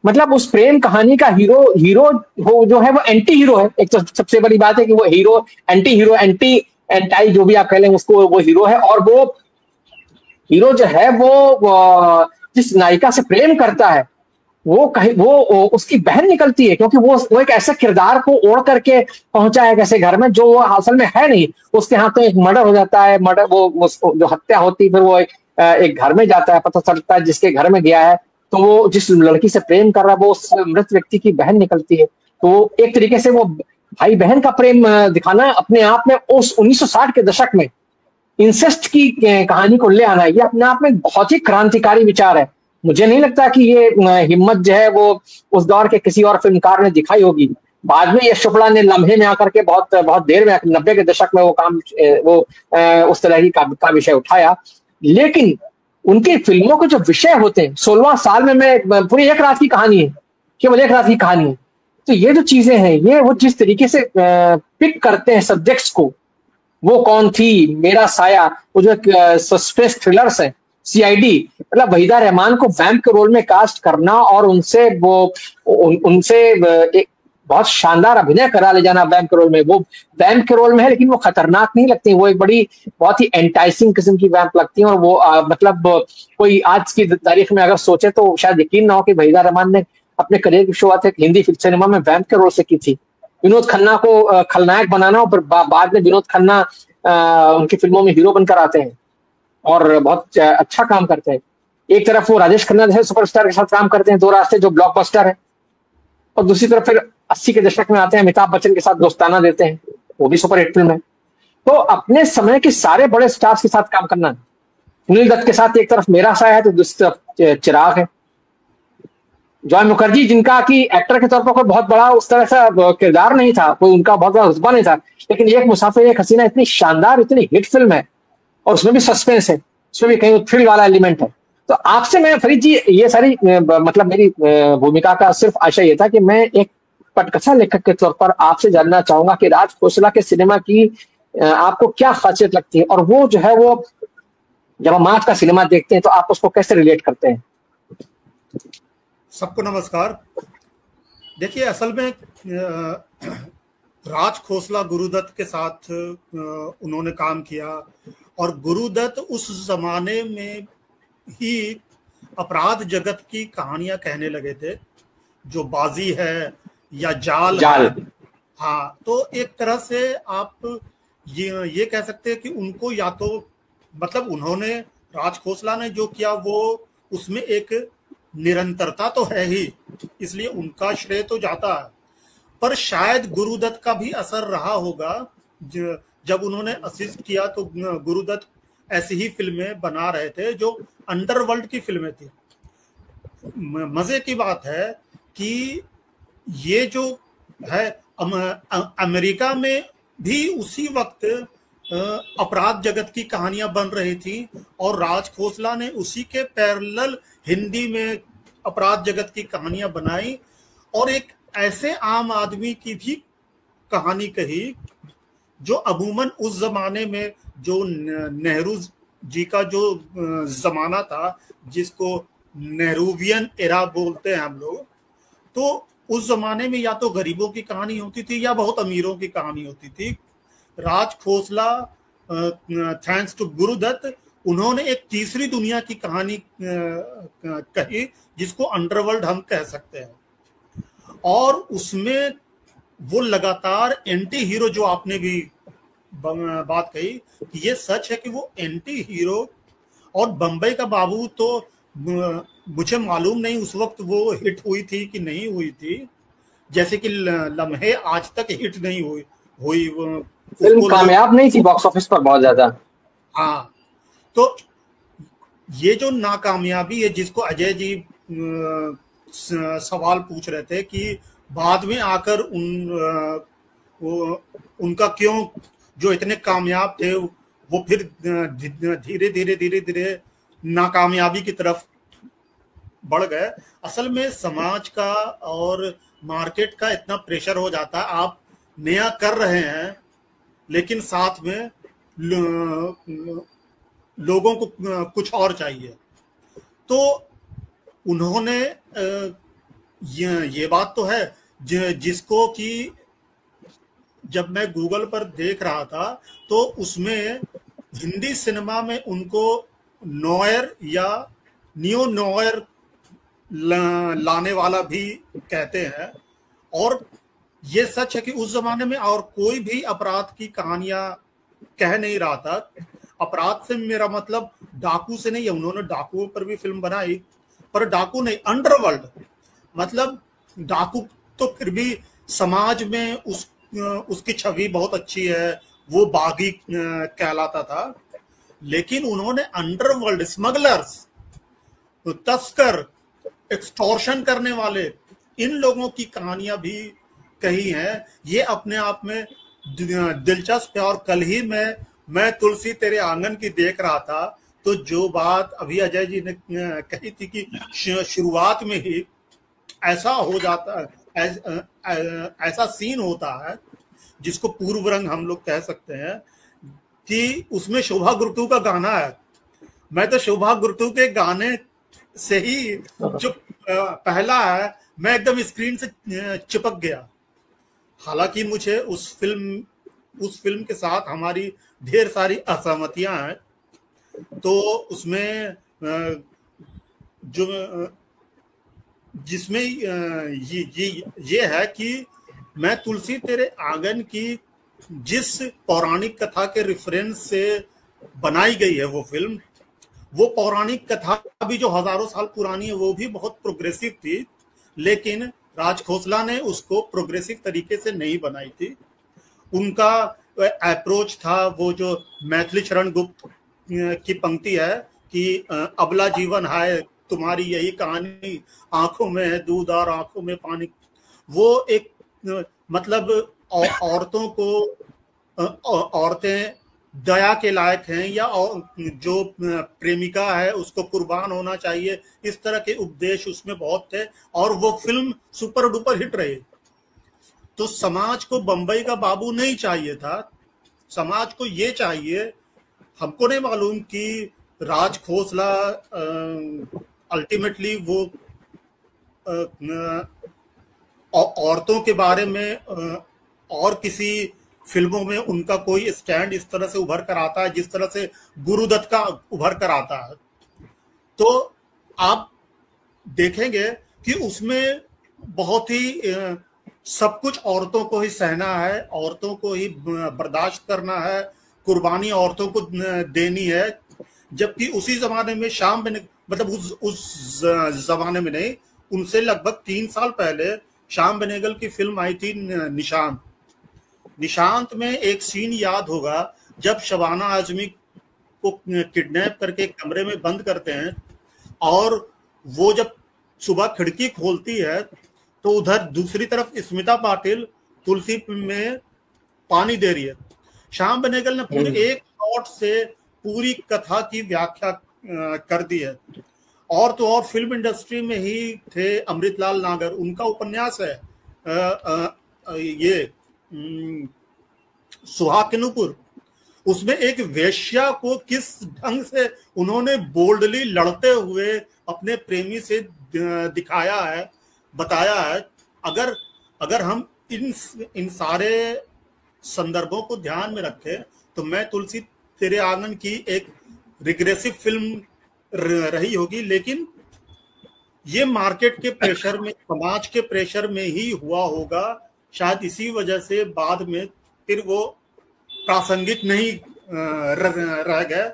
मतलब उस प्रेम कहानी का हीरो वो जो है वो एंटी हीरो है। एक तो सबसे बड़ी बात है कि वो हीरो एंटाई जो भी आप कह लें उसको, वो हीरो है। और वो हीरो जो है वो जिस नायिका से प्रेम करता है, वो उसकी बहन निकलती है, क्योंकि वो एक ऐसे किरदार को ओढ़ करके पहुंचा है ऐसे घर में जो वो असल में है नहीं। उसके हाथों एक मर्डर हो जाता है, जो हत्या होती है, फिर वो एक घर में जाता है, पता चलता है जिसके घर में गया है तो वो जिस लड़की से प्रेम कर रहा है वो उस मृत व्यक्ति की बहन निकलती है। तो एक तरीके से वो भाई बहन का प्रेम दिखाना अपने आप में उस 1960 के दशक में इंसेस्ट की कहानी को ले आना, ये अपने आप में बहुत ही क्रांतिकारी विचार है। मुझे नहीं लगता कि ये हिम्मत जो है वो उस दौर के किसी और फिल्मकार ने दिखाई होगी। बाद में यश चोपड़ा ने लम्हे में आकर के बहुत बहुत देर में 90 के दशक में वो उस तरह की का विषय उठाया। लेकिन उनकी फिल्मों के जो विषय होते हैं, 16वां साल में मैं पूरी एक रात की कहानी है, केवल एक रात की कहानी है। तो ये जो चीजें हैं, ये वो जिस तरीके से पिक करते हैं सब्जेक्ट्स को, वो कौन थी, मेरा साया, वो जो सस्पेंस थ्रिलर्स है, सीआईडी, मतलब वहीदा रहमान को वैम्प के रोल में कास्ट करना और उनसे एक बहुत शानदार अभिनय करा ले जाना वैम्प के रोल में। वो वैम्प के रोल में है लेकिन वो खतरनाक नहीं लगती, वो एक बड़ी बहुत ही एंटाइसिंग किस्म की वैम्प लगती है। और वो मतलब कोई आज की तारीख में अगर सोचे तो शायद यकीन ना हो कि वहीदा रहमान ने अपने करियर की शुरुआत एक हिंदी सिनेमा में वैम्प के रोल से की थी। विनोद खन्ना को खलनायक बनाना, और बाद में विनोद खन्ना उनकी फिल्मों में हीरो बनकर आते हैं और बहुत अच्छा काम करते हैं। एक तरफ वो राजेश खन्ना जैसे सुपरस्टार के साथ काम करते हैं, दो रास्ते जो ब्लॉकबस्टर है, और दूसरी तरफ फिर 80 के दशक में आते हैं, अमिताभ बच्चन के साथ दोस्ताना देते हैं, वो भी सुपर हिट फिल्म है। तो अपने समय के सारे बड़े स्टार्स के साथ काम करना, सुनील दत्त के साथ एक तरफ मेरा साया है तो दूसरी तरफ चिराग है। जॉय मुखर्जी, जिनका कि एक्टर के तौर पर कोई बहुत बड़ा उस तरह से किरदार नहीं था, कोई उनका बहुत बड़ा रुतबा नहीं था, लेकिन एक मुसाफिर एक हसीना इतनी शानदार, इतनी हिट फिल्म है, और उसमें भी सस्पेंस है, उसमें भी कहीं थ्रिल वाला एलिमेंट है। तो आपसे मैं फरीद जी, ये सारी मतलब मेरी भूमिका का सिर्फ आशय ये था कि मैं एक पटकथा लेखक के तौर पर आपसे जानना चाहूंगा कि राज खोसला के सिनेमा की आपको क्या खासियत लगती है, और वो जो है वो जब हम आज का सिनेमा देखते हैं तो आप उसको कैसे रिलेट करते हैं। सबको नमस्कार। देखिए, असल में राज खोसला गुरुदत्त के साथ उन्होंने काम किया, और गुरुदत्त उस जमाने में ही अपराध जगत की कहानियां कहने लगे थे, जो बाजी है या जाल है। हाँ, तो एक तरह से आप ये कह सकते हैं कि उनको या तो मतलब उन्होंने, राज खोसला ने जो किया वो उसमें एक निरंतरता तो है ही, इसलिए उनका श्रेय तो जाता है। पर शायद गुरुदत्त का भी असर रहा होगा। जब उन्होंने असिस्ट किया तो गुरुदत्त ऐसी ही फिल्में बना रहे थे जो अंडरवर्ल्ड की फिल्में थी। मजे की बात है कि ये जो है अमेरिका में भी उसी वक्त अपराध जगत की कहानियां बन रही थी, और राज खोसला ने उसी के पैरेलल हिंदी में अपराध जगत की कहानियां बनाई, और एक ऐसे आम आदमी की भी कहानी कही जो अमूमन उस जमाने में जो नेहरू जी का जो जमाना था, जिसको नेहरूवियन एरा बोलते हैं हम लोग, तो उस जमाने में या तो गरीबों की कहानी होती थी या बहुत अमीरों की कहानी होती थी। राज खोसला थैंक्स टू गुरुदत्त उन्होंने एक तीसरी दुनिया की कहानी कही जिसको अंडरवर्ल्ड हम कह सकते हैं, और उसमें वो लगातार एंटी हीरो, जो आपने भी बात कही कि ये सच है कि वो एंटी हीरो, और बम्बई का बाबू तो मुझे मालूम नहीं उस वक्त वो हिट हुई थी कि नहीं हुई थी, जैसे कि लम्हे आज तक हिट नहीं हुई फिल्म कामयाब नहीं थी बॉक्स ऑफिस पर बहुत ज्यादा। हाँ, तो ये जो नाकामयाबी है जिसको अजय जी सवाल पूछ रहे थे कि बाद में आकर उनका क्यों, जो इतने कामयाब थे वो फिर धीरे धीरे नाकामयाबी की तरफ बढ़ गए। असल में समाज का और मार्केट का इतना प्रेशर हो जाता है, आप नया कर रहे हैं लेकिन साथ में लोगों को कुछ और चाहिए। तो उन्होंने ये बात तो है जिसको कि जब मैं गूगल पर देख रहा था तो उसमें हिंदी सिनेमा में उनको नोयर या नियो नोयर लाने वाला भी कहते हैं। और ये सच है कि उस जमाने में और कोई भी अपराध की कहानियां कह नहीं रहा था। अपराध से मेरा मतलब डाकू से नहीं है, उन्होंने डाकुओं पर भी फिल्म बनाई, पर डाकू नहीं, अंडरवर्ल्ड, मतलब डाकू तो फिर भी समाज में उसकी छवि बहुत अच्छी है, वो बागी कहलाता था, लेकिन उन्होंने अंडरवर्ल्ड, स्मगलर्स, तस्कर, एक्सटॉर्शन करने वाले, इन लोगों की कहानियां भी कही हैं। ये अपने आप में दिलचस्प है। और कल ही मैं तुलसी तेरे आंगन की देख रहा था, तो जो बात अभी अजय जी ने कही थी कि शुरुआत में ही ऐसा हो जाता है, ऐसा सीन होता है जिसको पूर्व रंग हम लोग कह सकते हैं, कि उसमें शोभा गुरुतु का गाना है। मैं तो शोभा गुरुतु के गाने से ही जो पहला है, मैं एकदम स्क्रीन से चिपक गया। हालांकि मुझे उस फिल्म के साथ हमारी ढेर सारी असहमतियां हैं। तो उसमें जो जिसमें ये है कि मैं तुलसी तेरे आंगन की जिस पौराणिक कथा के रेफरेंस से बनाई गई है वो फिल्म, वो पौराणिक कथा भी जो हजारों साल पुरानी है वो भी बहुत प्रोग्रेसिव थी, लेकिन राज खोसला ने उसको प्रोग्रेसिव तरीके से नहीं बनाई थी। उनका अप्रोच था वो जो मैथिली शरण गुप्त की पंक्ति है कि अबला जीवन है तुम्हारी यही कहानी, आंखों में है दूध और आंखों में पानी। वो एक मतलब औरतों को औरतें दया के लायक हैं, या जो प्रेमिका है उसको कुर्बान होना चाहिए, इस तरह के उपदेश उसमें बहुत थे, और वो फिल्म सुपर डुपर हिट रही। तो समाज को बंबई का बाबू नहीं चाहिए था, समाज को ये चाहिए, हमको नहीं मालूम कि राज खोसला अल्टीमेटली वो औरतों के बारे में और किसी फिल्मों में उनका कोई स्टैंड इस तरह से उभर कर आता है जिस तरह से गुरुदत्त का उभर कर आता है। तो आप देखेंगे कि उसमें बहुत ही सब कुछ औरतों को ही सहना है, औरतों को ही बर्दाश्त करना है, कुर्बानी औरतों को देनी है। जबकि उसी जमाने में शाम बेनेगल, मतलब उस जमाने में नहीं, उनसे लगभग 3 साल पहले शाम बेनेगल की फिल्म आई थी निशांत में एक सीन याद होगा जब शबाना आजमी को किडनैप करके कमरे में बंद करते हैं, और वो जब सुबह खिड़की खोलती है तो उधर दूसरी तरफ स्मिता पाटिल तुलसी में पानी दे रही है। श्याम बेनेगल ने पूरे एक शॉट से पूरी कथा की व्याख्या कर दी है। और तो और फिल्म इंडस्ट्री में ही थे अमृतलाल नागर, उनका उपन्यास है ये सुहाग के नूपुर। उसमें एक वेश्या को किस ढंग से उन्होंने बोल्डली लड़ते हुए अपने प्रेमी से दिखाया है, बताया है। अगर हम इन सारे संदर्भों को ध्यान में रखें तो मैं तुलसी तेरे आंगन की एक रिग्रेसिव फिल्म रही होगी, लेकिन ये मार्केट के प्रेशर में, समाज के प्रेशर में ही हुआ होगा। शायद इसी वजह से बाद में फिर वो प्रासंगिक नहीं रह गए।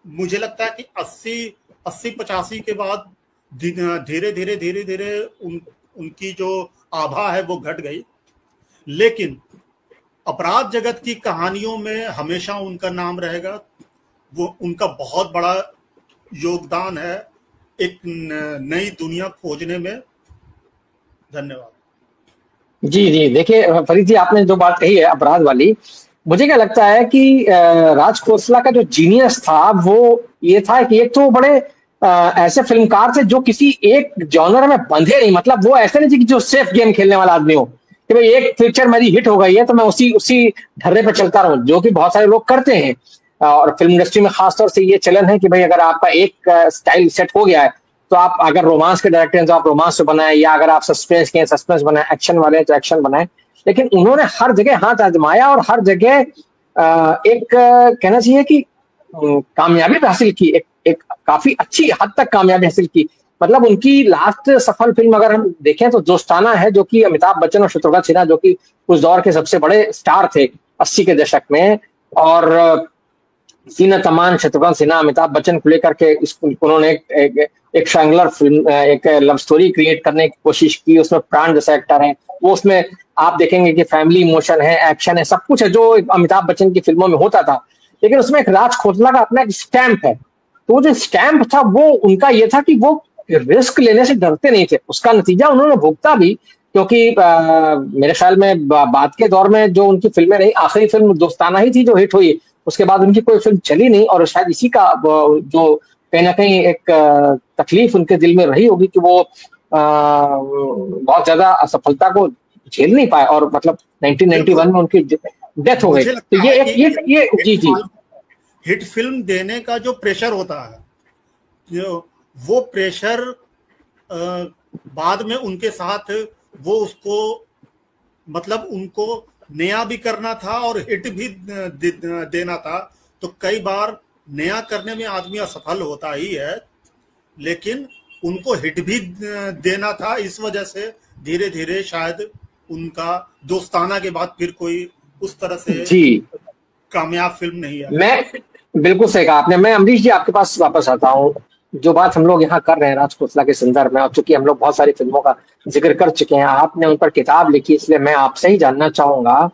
मुझे लगता है कि 80-85 के बाद धीरे धीरे उनकी जो आभा है वो घट गई। लेकिन अपराध जगत की कहानियों में हमेशा उनका नाम रहेगा। वो उनका बहुत बड़ा योगदान है एक नई दुनिया खोजने में। धन्यवाद। जी जी, देखिए फरीद जी, आपने जो बात कही है अपराध वाली, मुझे क्या लगता है कि राज खोसला का जो जीनियस था वो ये था कि एक तो बड़े ऐसे फिल्मकार थे जो किसी एक जॉनर में बंधे नहीं। मतलब वो ऐसे नहीं थे कि जो सेफ गेम खेलने वाला आदमी हो कि भाई एक पिक्चर मेरी हिट हो गई है तो मैं उसी ढर्रे पे चलता रहूं, जो कि बहुत सारे लोग करते हैं। और फिल्म इंडस्ट्री में खासतौर से ये चलन है कि भाई अगर आपका एक स्टाइल सेट हो गया है तो आप अगर रोमांस के डायरेक्टर हैं तो आप रोमांस से बनाए, या अगर आप सस्पेंस के सस्पेंस बनाए, एक्शन वाले हैं तो एक्शन बनाए। लेकिन उन्होंने हर जगह हाथ आजमाया और हर जगह एक कहना चाहिए कि कामयाबी हासिल की, एक काफी अच्छी हद तक कामयाबी हासिल की। मतलब उनकी लास्ट सफल फिल्म अगर हम देखें तो दोस्ताना है, जो कि अमिताभ बच्चन और शत्रुघ्न सिन्हा, जो कि उस दौर के सबसे बड़े स्टार थे 80 के दशक में, और सीनत अमान, शत्रुघ्न सिन्हा, अमिताभ बच्चन को लेकर के उन्होंने एक श्रृंगलर फिल्म, एक लव स्टोरी क्रिएट करने की कोशिश की। उसमें प्राण जैसा एक्टर है वो, उसमें आप देखेंगे कि फैमिली इमोशन है, एक्शन है, सब कुछ है जो अमिताभ बच्चन की फिल्मों में होता था। लेकिन उसमें एक राज खोसला का अपना एक स्टैंप है। तो वो जो स्टैंप था वो उनका ये था कि वो रिस्क लेने से डरते नहीं थे। उसका नतीजा उन्होंने भुगता भी, क्योंकि मेरे ख्याल में बाद के दौर में जो उनकी फिल्में रही, आखिरी फिल्म दोस्ताना ही थी जो हिट हुई। उसके बाद उनकी कोई फिल्म चली नहीं, और शायद इसी का जो कहीं ना कहीं एक तकलीफ उनके दिल में रही होगी कि वो बहुत ज्यादा असफलता को झेल नहीं पाए, और मतलब 1991 में उनकी डेथ हो गई। तो ये जी जी, हिट फिल्म देने का जो प्रेशर होता है, जो वो प्रेशर बाद में उनके साथ वो उसको, मतलब उनको नया भी करना था और हिट भी देना था। तो कई बार नया करने में आदमी असफल होता ही है, लेकिन उनको हिट भी देना था। इस वजह से धीरे धीरे शायद उनका दोस्ताना के बाद फिर कोई उस तरह से जी कामयाब फिल्म नहीं है। मैं बिल्कुल सही कहा आपने। मैं अमरीश जी आपके पास वापस आता हूँ। जो बात हम लोग यहाँ कर रहे हैं राज खोसला के संदर्भ में, और चूंकि हम लोग बहुत सारी फिल्मों का जिक्र कर चुके हैं, आपने उन पर किताब लिखी, इसलिए मैं आपसे ही जानना चाहूंगा,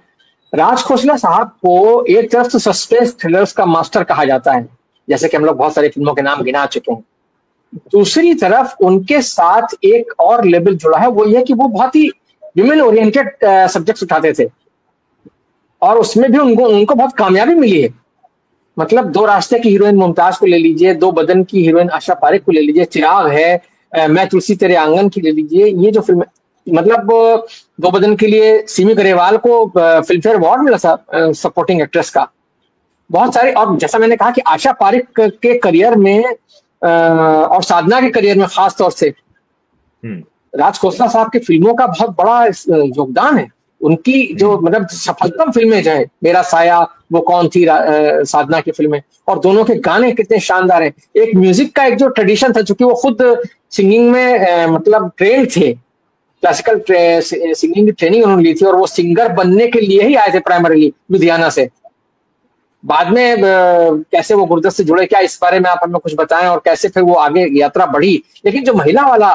राज खोसला साहब को एक तरफ तो सस्पेंस थ्रिलर्स का मास्टर कहा जाता है, जैसे कि हम लोग बहुत सारी फिल्मों के नाम गिना चुके हैं। दूसरी तरफ उनके साथ एक और लेवल जुड़ा है, वो ये कि वो बहुत ही ह्यूमन ओरिएंटेड सब्जेक्ट्स उठाते थे, और उसमें भी उनको बहुत कामयाबी मिली है। मतलब दो रास्ते की हीरोइन मुमताज को ले लीजिए, दो बदन की हीरोइन आशा पारेख को ले लीजिए, चिराग है, मैं तुलसी तेरे आंगन की ले लीजिए, ये जो फिल्म, मतलब दो बदन के लिए सिमी ग्रेवाल को फिल्म फेयर अवार्ड मिला था सपोर्टिंग एक्ट्रेस का। बहुत सारे, और जैसा मैंने कहा कि आशा पारेख के करियर में और साधना के करियर में खास तौर से राज खोसला साहब की फिल्मों का बहुत बड़ा योगदान है। उनकी जो मतलब सफलतम फिल्में जो है, मेरा साया, वो कौन थी, साधना की फिल्में, और दोनों के गाने कितने शानदार हैं। एक म्यूजिक का एक जो ट्रेडिशन था, चूंकि वो खुद सिंगिंग में मतलब ट्रेन थे, क्लासिकल सिंगिंग की ट्रेनिंग उन्होंने ली थी, और वो सिंगर बनने के लिए ही आए थे प्राइमरीली लुधियाना से। बाद में कैसे वो गुरदत से जुड़े, क्या इस बारे में आप हमें कुछ बताएं, और कैसे फिर वो आगे यात्रा बढ़ी। लेकिन जो महिला वाला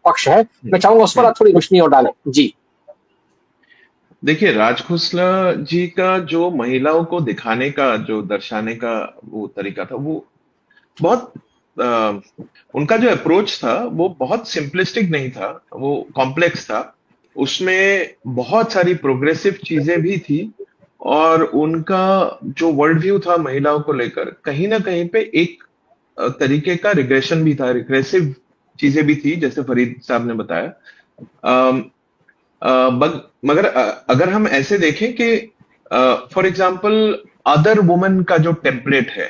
पक्ष है, मैं चाहूंगा उस पर आप थोड़ी रोशनी और डालें। जी देखिए, राज खोसला जी का जो महिलाओं को दिखाने का, जो दर्शाने का वो तरीका था, वो बहुत उनका जो अप्रोच था वो बहुत सिंपलिस्टिक नहीं था, वो कॉम्प्लेक्स था। उसमें बहुत सारी प्रोग्रेसिव चीजें भी थी, और उनका जो वर्ल्ड व्यू था महिलाओं को लेकर, कहीं ना कहीं पे एक तरीके का रिग्रेशन भी था, रिग्रेसिव चीजें भी थी, जैसे फरीद साहब ने बताया। मगर अगर हम ऐसे देखें कि फॉर एग्जाम्पल अदर वुमन का जो टेम्पलेट है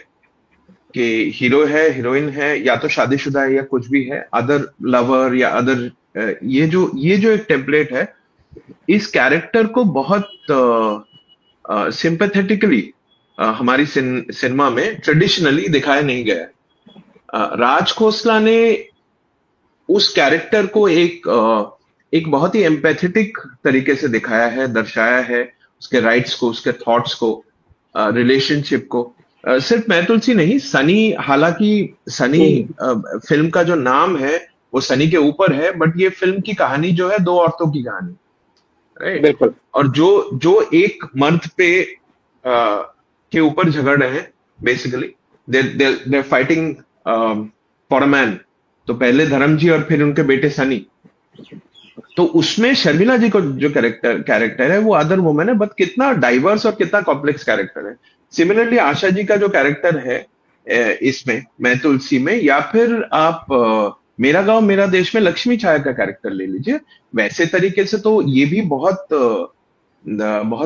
कि हीरो है, हीरोइन है, या तो शादीशुदा है या कुछ भी है, अदर लवर या अदर, ये जो एक टेम्पलेट है, इस कैरेक्टर को बहुत सिंपैथेटिकली हमारी सिनेमा में ट्रेडिशनली दिखाया नहीं गया है। राज खोसला ने उस कैरेक्टर को एक बहुत ही एम्पैथेटिक तरीके से दिखाया है, दर्शाया है, उसके राइट्स को, उसके थॉट्स को, रिलेशनशिप को। सिर्फ मैं तुलसी नहीं, सनी, हालांकि सनी फिल्म का जो नाम है वो सनी के ऊपर है, बट ये फिल्म की कहानी जो है दो औरतों की कहानी, राइट? बिल्कुल। और जो एक मर्द पे के ऊपर झगड़ रहे हैं, basically they fighting for a man. तो पहले धर्म जी और फिर उनके बेटे सनी। तो उसमें शर्मिला जी को जो कैरेक्टर है वो अदर वुमेन है, बट कितना डाइवर्स और कितना कॉम्प्लेक्स कैरेक्टर है। सिमिलरली आशा जी का जो कैरेक्टर है इसमें मैं तुलसी में, या फिर आप मेरा गांव मेरा देश में लक्ष्मी छाया का कैरेक्टर ले लीजिए, वैसे तरीके से तो ये भी बहुत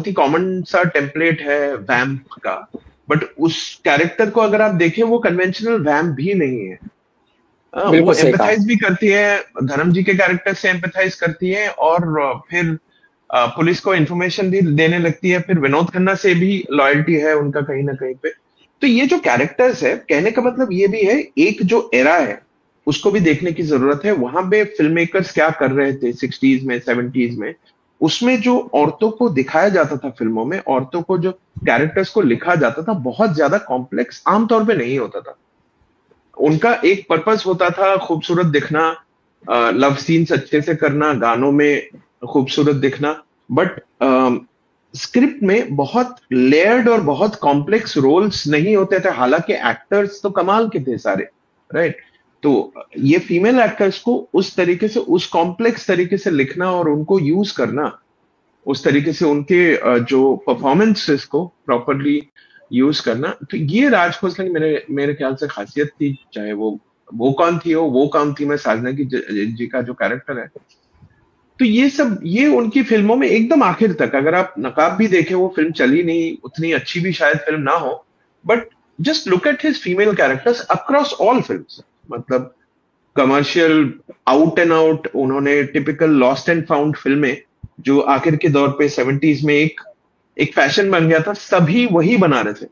ही कॉमन सा टेम्पलेट है वैम्प का। बट उस कैरेक्टर को अगर आप देखें, वो कन्वेंशनल वैम्प भी नहीं है। वो एम्पैथाइज भी करती है, धर्म जी के कैरेक्टर से एम्पैथाइज करती है, और फिर पुलिस को इंफॉर्मेशन भी देने लगती है। फिर विनोद खन्ना से भी लॉयल्टी है उनका कहीं ना कहीं पे। तो ये जो कैरेक्टर्स है, कहने का मतलब ये भी है, एक जो एरा है उसको भी देखने की जरूरत है। वहां पे फिल्म मेकर्स क्या कर रहे थे 60s में, 70s में, उसमें जो औरतों को दिखाया जाता था फिल्मों में, औरतों को जो कैरेक्टर्स को लिखा जाता था, बहुत ज्यादा कॉम्प्लेक्स आमतौर पे नहीं होता था। उनका एक पर्पस होता था खूबसूरत दिखना, लव सीन्स अच्छे से करना, गानों में खूबसूरत दिखना, बट स्क्रिप्ट में बहुत लेयर्ड और बहुत कॉम्प्लेक्स रोल्स नहीं होते थे। हालांकि एक्टर्स तो कमाल के थे सारे, राइट? तो ये फीमेल एक्टर्स को उस तरीके से, उस कॉम्प्लेक्स तरीके से लिखना और उनको यूज करना, उस तरीके से उनके जो परफॉर्मेंसेस को प्रॉपरली यूज करना, तो ये राज खोसला की मेरे ख्याल से खासियत थी। चाहे वो कौन थी, वो कौन थी, मैं साजना की जी का जो कैरेक्टर है। तो ये सब, ये उनकी फिल्मों में एकदम आखिर तक, अगर आप नकाब भी देखें, वो फिल्म चली नहीं, उतनी अच्छी भी शायद फिल्म ना हो, but just look at his female characters across all films. मतलब कमर्शियल, आउट एंड आउट, उन्होंने टिपिकल लॉस्ट एंड फाउंड फिल्में जो आखिर के दौर पे 70s में एक फैशन बन गया था, सभी वही बना रहे थे।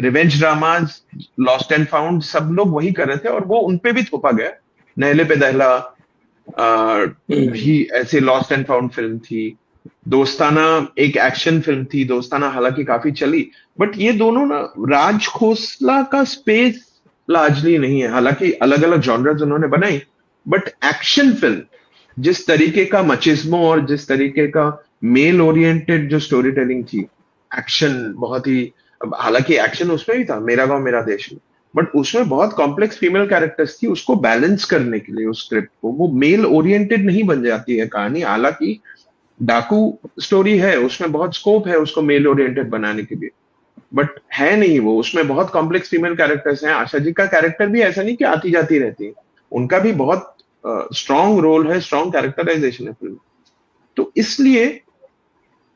Revenge dramas, lost and found, सब लोग वही कर रहे थे, और वो उनपे भी थोपा गया। नहले पे दहला भी ऐसे लॉस्ट एंड फाउंड फिल्म थी। दोस्ताना एक एक्शन फिल्म थी, दोस्ताना हालांकि काफी चली, बट ये दोनों ना, राज खोसला का स्पेस लार्जली नहीं है। हालांकि अलग अलग जॉनर्स उन्होंने बनाई, बट एक्शन फिल्म, जिस तरीके का मचिज्मो और जिस तरीके का मेल ओरिएंटेड जो स्टोरी टेलिंग थी, एक्शन बहुत ही, हालांकि एक्शन उसमें भी था मेरा गांव मेरा देश में, बट उसमें बहुत कॉम्प्लेक्स फीमेल कैरेक्टर्स थी। उसको बैलेंस करने के लिए उस स्क्रिप्ट को, वो मेल ओरिएंटेड नहीं बन जाती है कहानी। हालांकि डाकू स्टोरी है, उसमें बहुत स्कोप है उसको मेल ओरिएंटेड बनाने के लिए, बट है नहीं वो। उसमें बहुत कॉम्प्लेक्स फीमेल कैरेक्टर्स हैं। आशा जी का कैरेक्टर भी ऐसा नहीं कि आती जाती रहती है, उनका भी बहुत स्ट्रॉन्ग रोल है, स्ट्रॉन्ग कैरेक्टराइजेशन है फिल्म। तो इसलिए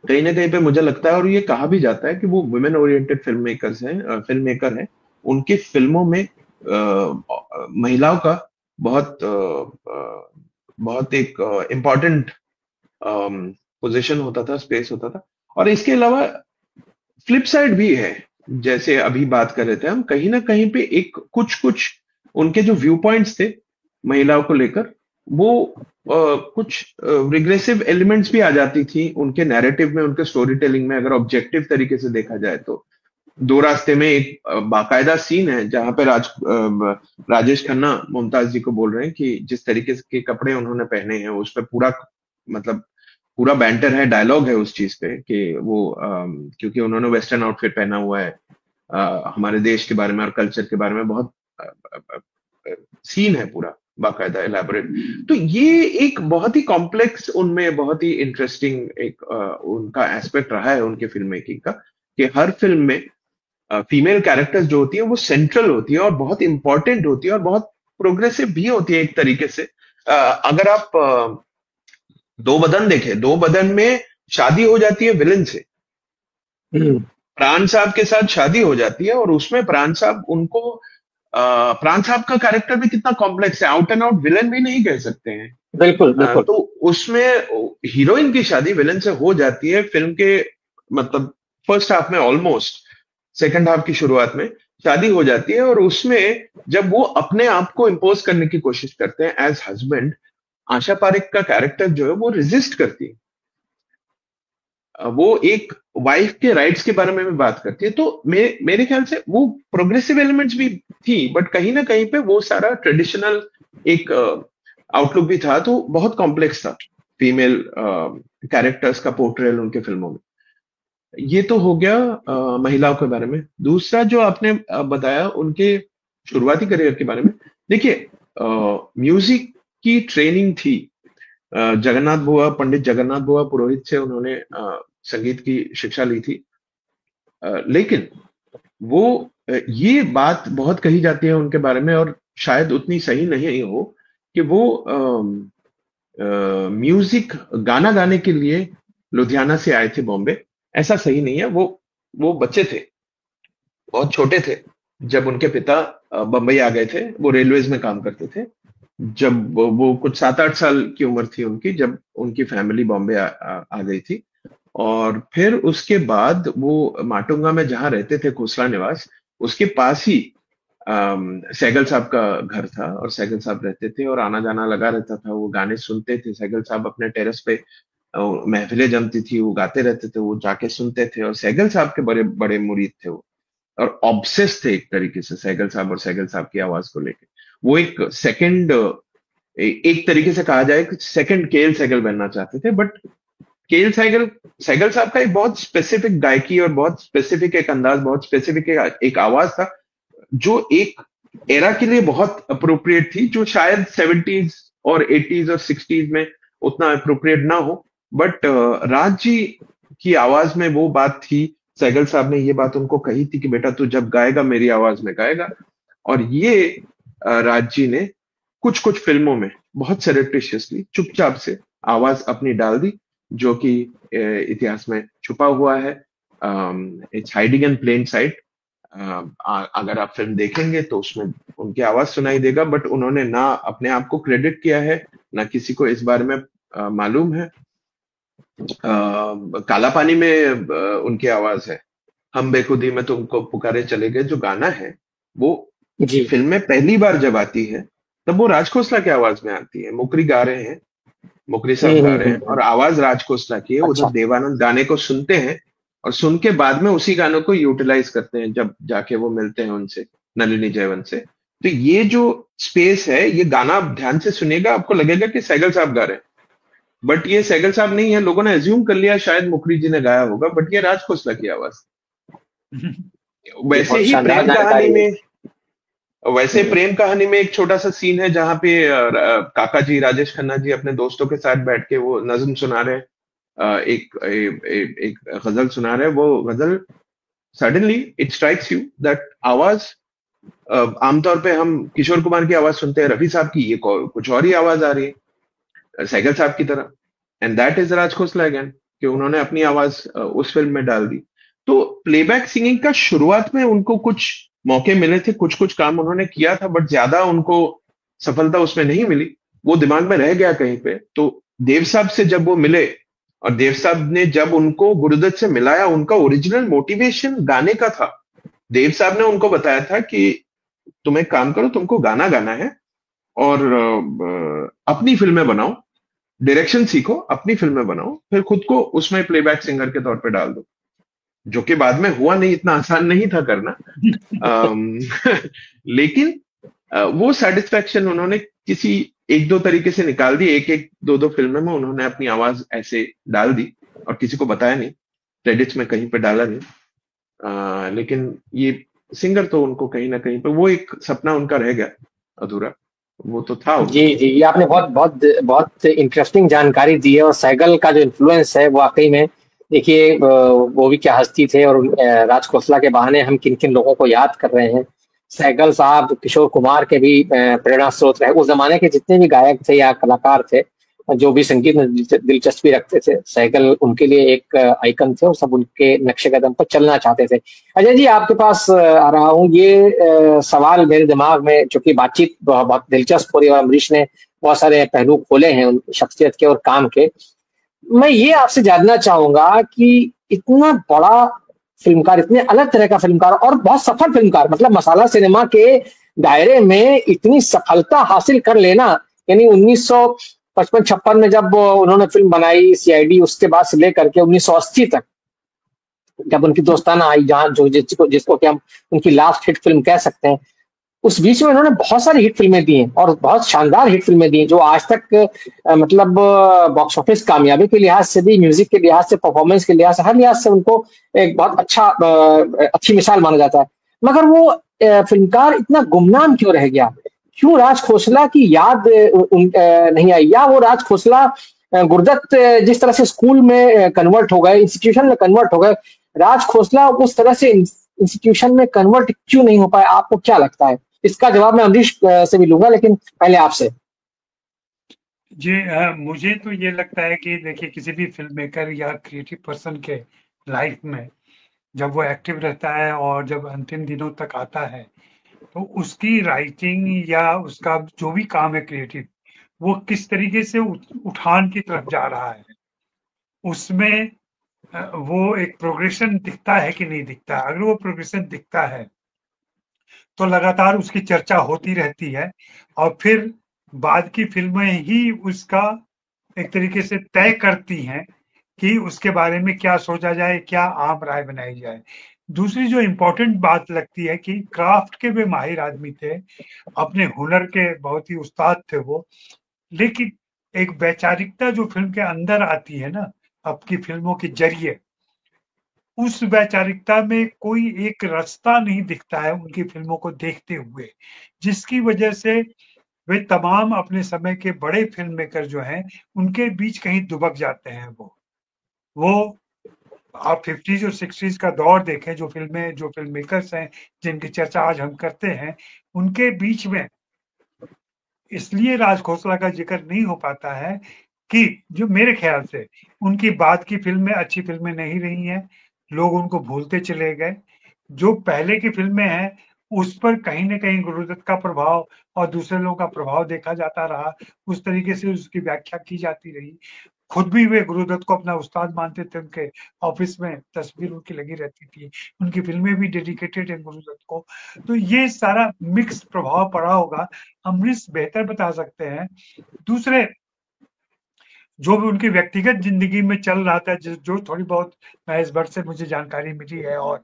कहीं ना कहीं पे मुझे लगता है, और ये कहा भी जाता है, कि वो वुमेन ओरिएंटेड फिल्म मेकर हैं। उनकी फिल्मों में महिलाओं का बहुत एक इम्पॉर्टेंट पोजीशन होता था, स्पेस होता था। और इसके अलावा फ्लिप साइड भी है, जैसे अभी बात कर रहे थे हम, कहीं ना कहीं पे एक कुछ उनके जो व्यू पॉइंट्स थे महिलाओं को लेकर, वो कुछ रिग्रेसिव एलिमेंट्स भी आ जाती थी उनके नैरेटिव में, उनके स्टोरी टेलिंग में। अगर ऑब्जेक्टिव तरीके से देखा जाए तो दो रास्ते में एक बाकायदा सीन है जहां पे राजेश खन्ना मुमताज जी को बोल रहे हैं कि जिस तरीके के कपड़े उन्होंने पहने हैं उस पर पूरा बैंटर है, डायलॉग है उस चीज पे, कि वो क्योंकि उन्होंने वेस्टर्न आउटफिट पहना हुआ है, हमारे देश के बारे में और कल्चर के बारे में बहुत सीन है पूरा बाकायदा एलैबोरेट। तो ये एक बहुत ही कॉम्प्लेक्स, उनमें बहुत ही इंटरेस्टिंग एक उनका एस्पेक्ट रहा है उनके फिल्म मेकिंग का, कि हर फिल्म में फीमेल कैरेक्टर्स जो होती है वो सेंट्रल होती है और बहुत इंपॉर्टेंट होती है और बहुत प्रोग्रेसिव भी होती है एक तरीके से। अगर आप दो बदन देखें, दो बदन में शादी हो जाती है विलन से, प्राण साहब के साथ शादी हो जाती है, और उसमें प्राण साहब का कैरेक्टर भी कितना कॉम्प्लेक्स है, आउट एंड आउट विलन भी नहीं कह सकते हैं। बिल्कुल बिल्कुल। तो उसमें हीरोइन की शादी विलन से हो जाती है फिल्म के मतलब फर्स्ट हाफ में ऑलमोस्ट, सेकंड हाफ की शुरुआत में शादी हो जाती है, और उसमें जब वो अपने आप को इम्पोज करने की कोशिश करते हैं एज हस्बैंड, आशा पारेख का कैरेक्टर जो है वो रेजिस्ट करती है। वो एक वाइफ के राइट्स के बारे में भी बात करती है। तो मेरे ख्याल से वो प्रोग्रेसिव एलिमेंट्स भी थी, बट कहीं ना कहीं पे वो सारा ट्रेडिशनल एक आउटलुक भी था, तो बहुत कॉम्प्लेक्स था फीमेल कैरेक्टर्स का पोर्ट्रेल उनके फिल्मों में। ये तो हो गया महिलाओं के बारे में। दूसरा जो आपने बताया उनके शुरुआती करियर के बारे में, देखिए म्यूजिक की ट्रेनिंग थी। जगन्नाथ बुआ, पंडित जगन्नाथ बुआ पुरोहित से उन्होंने संगीत की शिक्षा ली थी। लेकिन वो ये बात बहुत कही जाती है उनके बारे में, और शायद उतनी सही नहीं हो, कि वो म्यूजिक गाना गाने के लिए लुधियाना से आए थे बॉम्बे। ऐसा सही नहीं है। वो बच्चे थे, बहुत छोटे थे जब उनके पिता बंबई आ गए थे। वो रेलवेज में काम करते थे। जब वो कुछ 7-8 साल की उम्र थी उनकी, जब उनकी फैमिली बॉम्बे आ गई थी। और फिर उसके बाद वो माटुंगा में जहां रहते थे, खोसला निवास, उसके पास ही सहगल साहब का घर था, और सहगल साहब रहते थे और आना जाना लगा रहता था। वो गाने सुनते थे। सहगल साहब अपने टेरेस पे महफिलें जमती थी, वो गाते रहते थे, वो जाके सुनते थे। और सहगल साहब के बड़े बड़े मुरीद थे वो, और ऑब्सेस थे एक तरीके से सहगल साहब और सहगल साहब की आवाज को लेके। वो एक सेकंड, एक तरीके से कहा जाए कि सेकंड केएल सहगल बनना चाहते थे। बट केएल सहगल साहब का एक बहुत स्पेसिफिक गायकी और बहुत स्पेसिफिक एक अंदाज, बहुत स्पेसिफिक एक आवाज था, जो एक एरा के लिए बहुत अप्रोप्रिएट थी, जो शायद 70s और 80s और 60s में उतना अप्रोप्रिएट ना हो। बट राज जी की आवाज में वो बात थी। सहगल साहब ने ये बात उनको कही थी कि बेटा तू जब गाएगा मेरी आवाज में गाएगा। और ये राज जी ने कुछ कुछ फिल्मों में बहुत सेरेक्टिशियसली चुपचाप से आवाज अपनी डाल दी, जो कि इतिहास में छुपा हुआ है। It's hiding in plain sight. अगर आप फिल्म देखेंगे तो उसमें उनकी आवाज सुनाई देगा, बट उन्होंने ना अपने आप को क्रेडिट किया है, ना किसी को इस बारे में मालूम है। काला पानी में उनकी आवाज है। हम बेखुदी में तुमको पुकारे चले गए, जो गाना है वो फिल्म में पहली बार जब आती है तब वो राज खोसला की आवाज में आती है। मुकरी गा रहे हैं, मुकरी साहब गा रहे हैं, और आवाज राज खोसला की है। उधर देवानंद गाने को सुनते हैं, और सुन के बाद में उसी गानों को यूटिलाइज करते हैं जब जाके वो मिलते हैं उनसे, नलिनी जयवंत से। तो ये जो स्पेस है, ये गाना ध्यान से सुनिएगा, आपको लगेगा कि सहगल साहब गा रहे हैं, बट ये सहगल साहब नहीं है। लोगों ने एज्यूम कर लिया शायद मुकरी जी ने गाया होगा, बट ये राज खोसला की आवाज। वैसे ही प्रेम कहानी में एक छोटा सा सीन है जहां पे काका जी, राजेश खन्ना जी अपने दोस्तों के साथ बैठ के वो नज्म सुना रहे हैं, एक गजल सुना रहे हैं। वो गजल suddenly it strikes you that आवाज, आमतौर पे हम किशोर कुमार की आवाज सुनते हैं, रफी साहब की, ये कुछ और ही आवाज आ रही है सहगल साहब की तरह। And that is Raj Khosla again, कि उन्होंने अपनी आवाज उस फिल्म में डाल दी। तो प्लेबैक सिंगिंग का शुरुआत में उनको कुछ मौके मिले थे, कुछ कुछ काम उन्होंने किया था, बट ज्यादा उनको सफलता उसमें नहीं मिली। वो दिमाग में रह गया कहीं पे। तो देव साहब से जब वो मिले, और देव साहब ने जब उनको गुरुदत्त से मिलाया, उनका ओरिजिनल मोटिवेशन गाने का था। देव साहब ने उनको बताया था कि तुम एक काम करो, तुमको गाना गाना है और अपनी फिल्में बनाओ, डायरेक्शन सीखो, अपनी फिल्में बनाओ, फिर खुद को उसमें प्लेबैक सिंगर के तौर पे डाल दो, जो कि बाद में हुआ नहीं, इतना आसान नहीं था करना। लेकिन वो सेटिस्फैक्शन उन्होंने किसी एक दो तरीके से निकाल दी। एक दो फिल्मों में उन्होंने अपनी आवाज ऐसे डाल दी और किसी को बताया नहीं, क्रेडिट्स में कहीं पे डाला नहीं। लेकिन ये सिंगर तो उनको कहीं ना कहीं पे वो एक सपना उनका रह गया अधूरा, वो तो था। जी जी, ये आपने बहुत बहुत बहुत इंटरेस्टिंग जानकारी दी है। और सहगल का जो इन्फ्लुएंस है वाकई में, देखिए वो भी क्या हस्ती थे, और राज खोसला के बहाने हम किन किन लोगों को याद कर रहे हैं। सहगल साहब किशोर कुमार के भी प्रेरणा स्रोत रहे। उस जमाने के जितने भी गायक थे या कलाकार थे जो भी संगीत में दिलचस्पी रखते थे, सहगल उनके लिए एक आइकन थे, और सब उनके नक्शे कदम पर चलना चाहते थे। अजय जी, आपके पास आ रहा हूँ। ये सवाल मेरे दिमाग में, चूंकि बातचीत बहुत दिलचस्प हो रही है और अमरीश ने बहुत सारे पहलू खोले हैं उन शख्सियत के और काम के, मैं ये आपसे जानना चाहूंगा कि इतना बड़ा फिल्मकार, इतने अलग तरह का फिल्मकार और बहुत सफल फिल्मकार, मतलब मसाला सिनेमा के दायरे में इतनी सफलता हासिल कर लेना, यानी 1955-56 में जब उन्होंने फिल्म बनाई सीआईडी, उसके बाद से लेकर के 1980 तक जब उनकी दोस्ताना आई, जहां जो जिसको कि हम उनकी लास्ट हिट फिल्म कह सकते हैं, उस बीच में उन्होंने बहुत सारी हिट फिल्में दी हैं और बहुत शानदार हिट फिल्में दी हैं, जो आज तक मतलब बॉक्स ऑफिस कामयाबी के लिहाज से भी, म्यूजिक के लिहाज से, परफॉर्मेंस के लिहाज से, हर लिहाज से उनको एक बहुत अच्छी मिसाल माना जाता है। मगर वो फिल्मकार इतना गुमनाम क्यों रह गया? क्यों राज खोसला की याद नहीं आई? या वो राज खोसला गुरुदत्त जिस तरह से स्कूल में कन्वर्ट हो गए, इंस्टीट्यूशन में कन्वर्ट हो गए, राज खोसला उस तरह से इंस्टीट्यूशन में कन्वर्ट क्यों नहीं हो पाए? आपको क्या लगता है? इसका जवाब मैं अमरीश से भी लूंगा, लेकिन पहले आपसे। जी, मुझे तो ये लगता है कि देखिए, किसी भी फिल्म मेकर या क्रिएटिव पर्सन के लाइफ में जब वो एक्टिव रहता है और जब अंतिम दिनों तक आता है, तो उसकी राइटिंग या उसका जो भी काम है क्रिएटिव, वो किस तरीके से उठान की तरफ जा रहा है, उसमें वो एक प्रोग्रेशन दिखता है कि नहीं दिखता। अगर वो प्रोग्रेशन दिखता है तो लगातार उसकी चर्चा होती रहती है और फिर बाद की फिल्में ही उसका एक तरीके से तय करती हैं कि उसके बारे में क्या सोचा जाए, क्या आम राय बनाई जाए। दूसरी जो इम्पोर्टेंट बात लगती है कि क्राफ्ट के वे माहिर आदमी थे, अपने हुनर के बहुत ही उस्ताद थे वो, लेकिन एक वैचारिकता जो फिल्म के अंदर आती है ना, आपकी फिल्मों के जरिए, उस वैचारिकता में कोई एक रास्ता नहीं दिखता है उनकी फिल्मों को देखते हुए, जिसकी वजह से वे तमाम अपने समय के बड़े फिल्म मेकर जो हैं, उनके बीच कहीं दुबक जाते हैं। वो आप 50s और 60s का दौर देखें, जो फिल्म मेकर्स हैं जिनकी चर्चा आज हम करते हैं, उनके बीच में इसलिए राज खोसला का जिक्र नहीं हो पाता है कि जो मेरे ख्याल से उनकी बाद की फिल्में अच्छी फिल्में नहीं रही हैं, लोग उनको भूलते चले गए। जो पहले की फिल्में हैं, उस पर कहीं न कहीं गुरुदत्त का प्रभाव और दूसरे लोगों का प्रभाव देखा जाता रहा, उस तरीके से उसकी व्याख्या की जाती रही। खुद भी वे गुरुदत्त को अपना उस्ताद मानते थे, उनके ऑफिस में तस्वीर उनकी लगी रहती थी, उनकी फिल्में भी डेडिकेटेड हैं गुरुदत्त को। तो ये सारा मिक्स प्रभाव पड़ा होगा, अमरीश बेहतर बता सकते हैं। दूसरे जो भी उनकी व्यक्तिगत जिंदगी में चल रहा था, जो थोड़ी बहुत महेश भट्ट से मुझे जानकारी मिली है और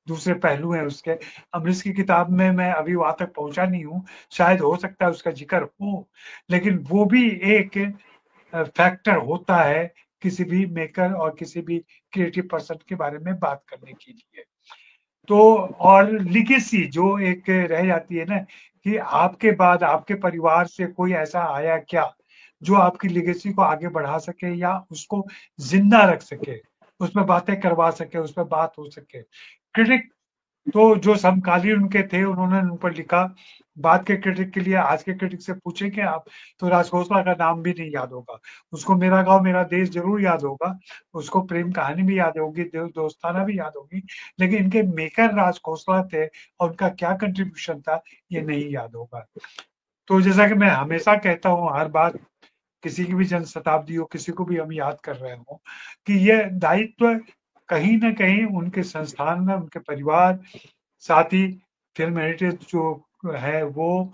दूसरे पहलू हैं उसके, अमरीश की किताब में मैं अभी वहां तक पहुंचा नहीं हूँ, शायद हो सकता है उसका जिक्र हो, लेकिन वो भी एक फैक्टर होता है किसी भी मेकर और किसी भी क्रिएटिव पर्सन के बारे में बात करने के लिए। तो और लिगेसी जो एक रह जाती है ना, कि आपके बाद आपके परिवार से कोई ऐसा आया क्या जो आपकी लिगेसी को आगे बढ़ा सके या उसको जिंदा रख सके, उसमें बातें करवा सके, उसमें बात हो सके। क्रिटिक तो जो समकालीन उनके थे, उन्होंने उन पर लिखा। बाद के क्रिटिक के लिए आज के क्रिटिक से पूछेंगे आप तो राज खोसला का नाम भी नहीं याद होगा, उसको मेरा गांव मेरा देश जरूर याद होगा, उसको प्रेम कहानी भी याद होगी, दोस्ताना भी याद होगी, लेकिन इनके मेकर राज खोसला थे और उनका क्या कंट्रीब्यूशन था ये नहीं याद होगा। तो जैसा कि मैं हमेशा कहता हूँ, हर बार किसी की भी जन्म शताब्दी हो, किसी को भी हम याद कर रहे हो, कि ये दायित्व कहीं ना कहीं उनके संस्थान में, उनके परिवार, साथ ही फिल्म हेरिटेज जो है वो,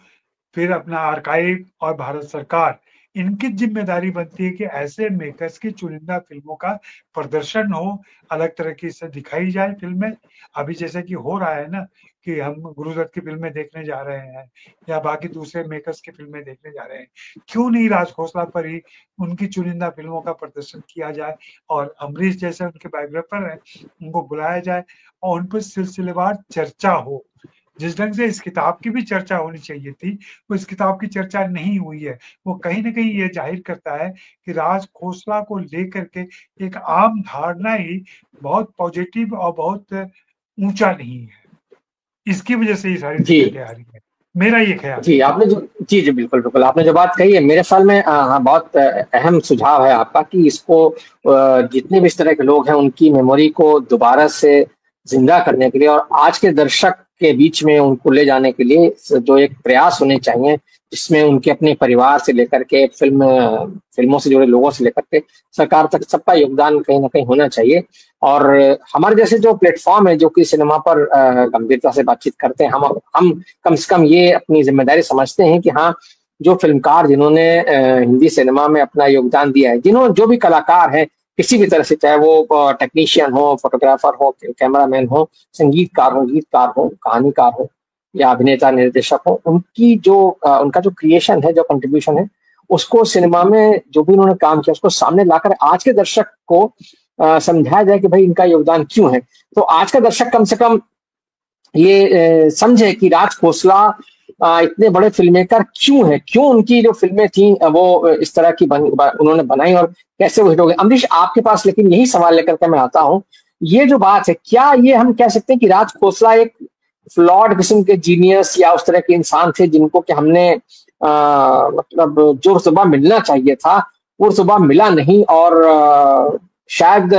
फिर अपना आर्काइव और भारत सरकार, इनकी जिम्मेदारी बनती है कि ऐसे मेकर्स की चुनिंदा फिल्मों का प्रदर्शन हो, अलग तरह की से दिखाई जाए फिल्में। अभी जैसे कि हो रहा है ना कि हम गुरुदत्त की फिल्में देखने जा रहे हैं या बाकी दूसरे मेकर्स की फिल्में देखने जा रहे हैं, क्यों नहीं राज खोसला पर ही उनकी चुनिंदा फिल्मों का प्रदर्शन किया जाए और अमरीश जैसे उनके बायोग्राफर हैं उनको बुलाया जाए और उन पर सिलसिलेवार चर्चा हो। जिस ढंग से इस किताब की भी चर्चा होनी चाहिए थी, वो इस किताब की चर्चा नहीं हुई है। वो कहीं ना कहीं ये जाहिर करता है कि राज खोसला को लेकर के एक आम धारणा ही बहुत पॉजिटिव और बहुत ऊंचा नहीं है, इसकी वजह से ये सारी दिक्कतें आ रही है, मेरा ये ख्याल। जी आपने जो जी बिल्कुल बिल्कुल आपने जो बात कही है, मेरे ख्याल में बहुत अहम सुझाव है आपका कि इसको जितने भी इस तरह के लोग हैं उनकी मेमोरी को दोबारा से जिंदा करने के लिए और आज के दर्शक के बीच में उनको ले जाने के लिए जो एक प्रयास होने चाहिए, जिसमें उनके अपने परिवार से लेकर के फिल्मों से जुड़े लोगों से लेकर के सरकार तक सबका योगदान कहीं ना कहीं होना चाहिए। और हमारे जैसे जो प्लेटफॉर्म है जो कि सिनेमा पर गंभीरता से बातचीत करते हैं, हम कम से कम ये अपनी जिम्मेदारी समझते हैं कि हाँ, जो फिल्मकार जिन्होंने हिंदी सिनेमा में अपना योगदान दिया है, जो भी कलाकार हैं किसी भी तरह से, चाहे वो टेक्नीशियन हो, फोटोग्राफर हो, कैमरामैन हो, संगीतकार हो, गीतकार हो, कहानीकार हो या अभिनेता निर्देशक हो, उनका जो क्रिएशन है, जो कंट्रीब्यूशन है, उसको सिनेमा में जो भी उन्होंने काम किया उसको सामने लाकर आज के दर्शक को समझाया जाए कि भाई इनका योगदान क्यों है। तो आज का दर्शक कम से कम ये समझे कि राज खोसला इतने बड़े फिल्ममेकर क्यों है, क्यों उनकी जो फिल्में थी वो इस तरह की उन्होंने बनाई और कैसे वो हिट हो गए। अमरीश, आपके पास लेकिन यही सवाल लेकर के मैं आता हूँ, ये जो बात है, क्या ये हम कह सकते हैं कि राज खोसला एक फ्लॉड किस्म के जीनियस या उस तरह के इंसान थे जिनको कि हमने मतलब जो रुतबा मिलना चाहिए था वो रुतबा मिला नहीं, और शायद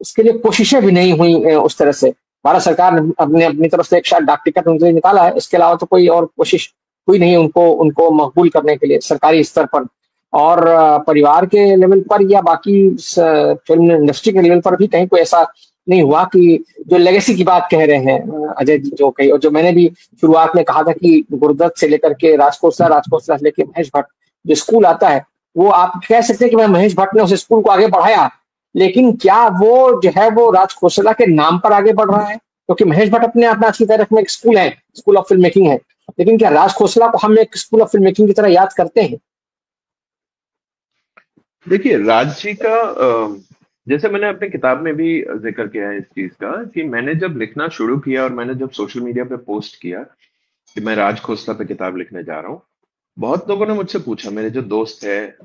उसके लिए कोशिशें भी नहीं हुई उस तरह से। भारत सरकार ने अपनी तरफ से एक शायद डाक टिकट उनके लिए निकाला है, इसके अलावा तो कोई और कोशिश हुई नहीं उनको मकबूल करने के लिए सरकारी स्तर पर, और परिवार के लेवल पर या बाकी फिल्म इंडस्ट्री के लेवल पर भी कहीं कोई ऐसा नहीं हुआ कि जो लेगेसी की बात कह रहे हैं अजय जी जो कही, और जो मैंने भी शुरुआत में कहा था कि गुरुदत्त से लेकर के राज खोसला से लेकर महेश भट्ट जो स्कूल आता है, वो आप कह सकते हैं कि महेश भट्ट ने उस स्कूल को आगे बढ़ाया, लेकिन क्या वो जो है वो राज खोसला के नाम पर आगे बढ़ रहा है? क्योंकि महेश भट्ट अपने आप में आज की तारीख में एक स्कूल है, स्कूल ऑफ फिल्म मेकिंग है, लेकिन क्या राज खोसला को हम एक स्कूल ऑफ फिल्म मेकिंग की तरह याद करते हैं? देखिए, राज जी का जैसे मैंने अपनी किताब में भी जिक्र किया है इस चीज का कि मैंने जब लिखना शुरू किया और मैंने जब सोशल मीडिया पे पोस्ट किया कि मैं राज खोसला पे किताब लिखने जा रहा हूँ, बहुत लोगों ने मुझसे पूछा, मेरे जो दोस्त है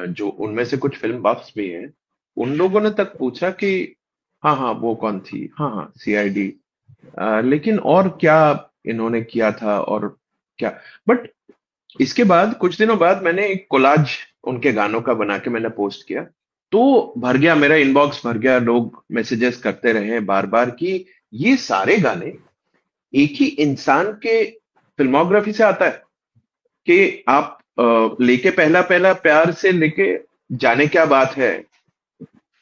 जो उनमें से कुछ फिल्म बफ्स भी हैं, उन लोगों ने तक पूछा कि हाँ हाँ वो कौन थी, हाँ हाँ सीआईडी, लेकिन और क्या इन्होंने किया था और क्या। बट इसके बाद कुछ दिनों बाद मैंने एक कोलाज उनके गानों का बना के मैंने पोस्ट किया, तो भर गया, मेरा इनबॉक्स भर गया, लोग मैसेजेस करते रहे बार बार कि ये सारे गाने एक ही इंसान के फिल्मोग्राफी से आता है कि आप लेके पहला पहला प्यार से लेके जाने क्या बात है,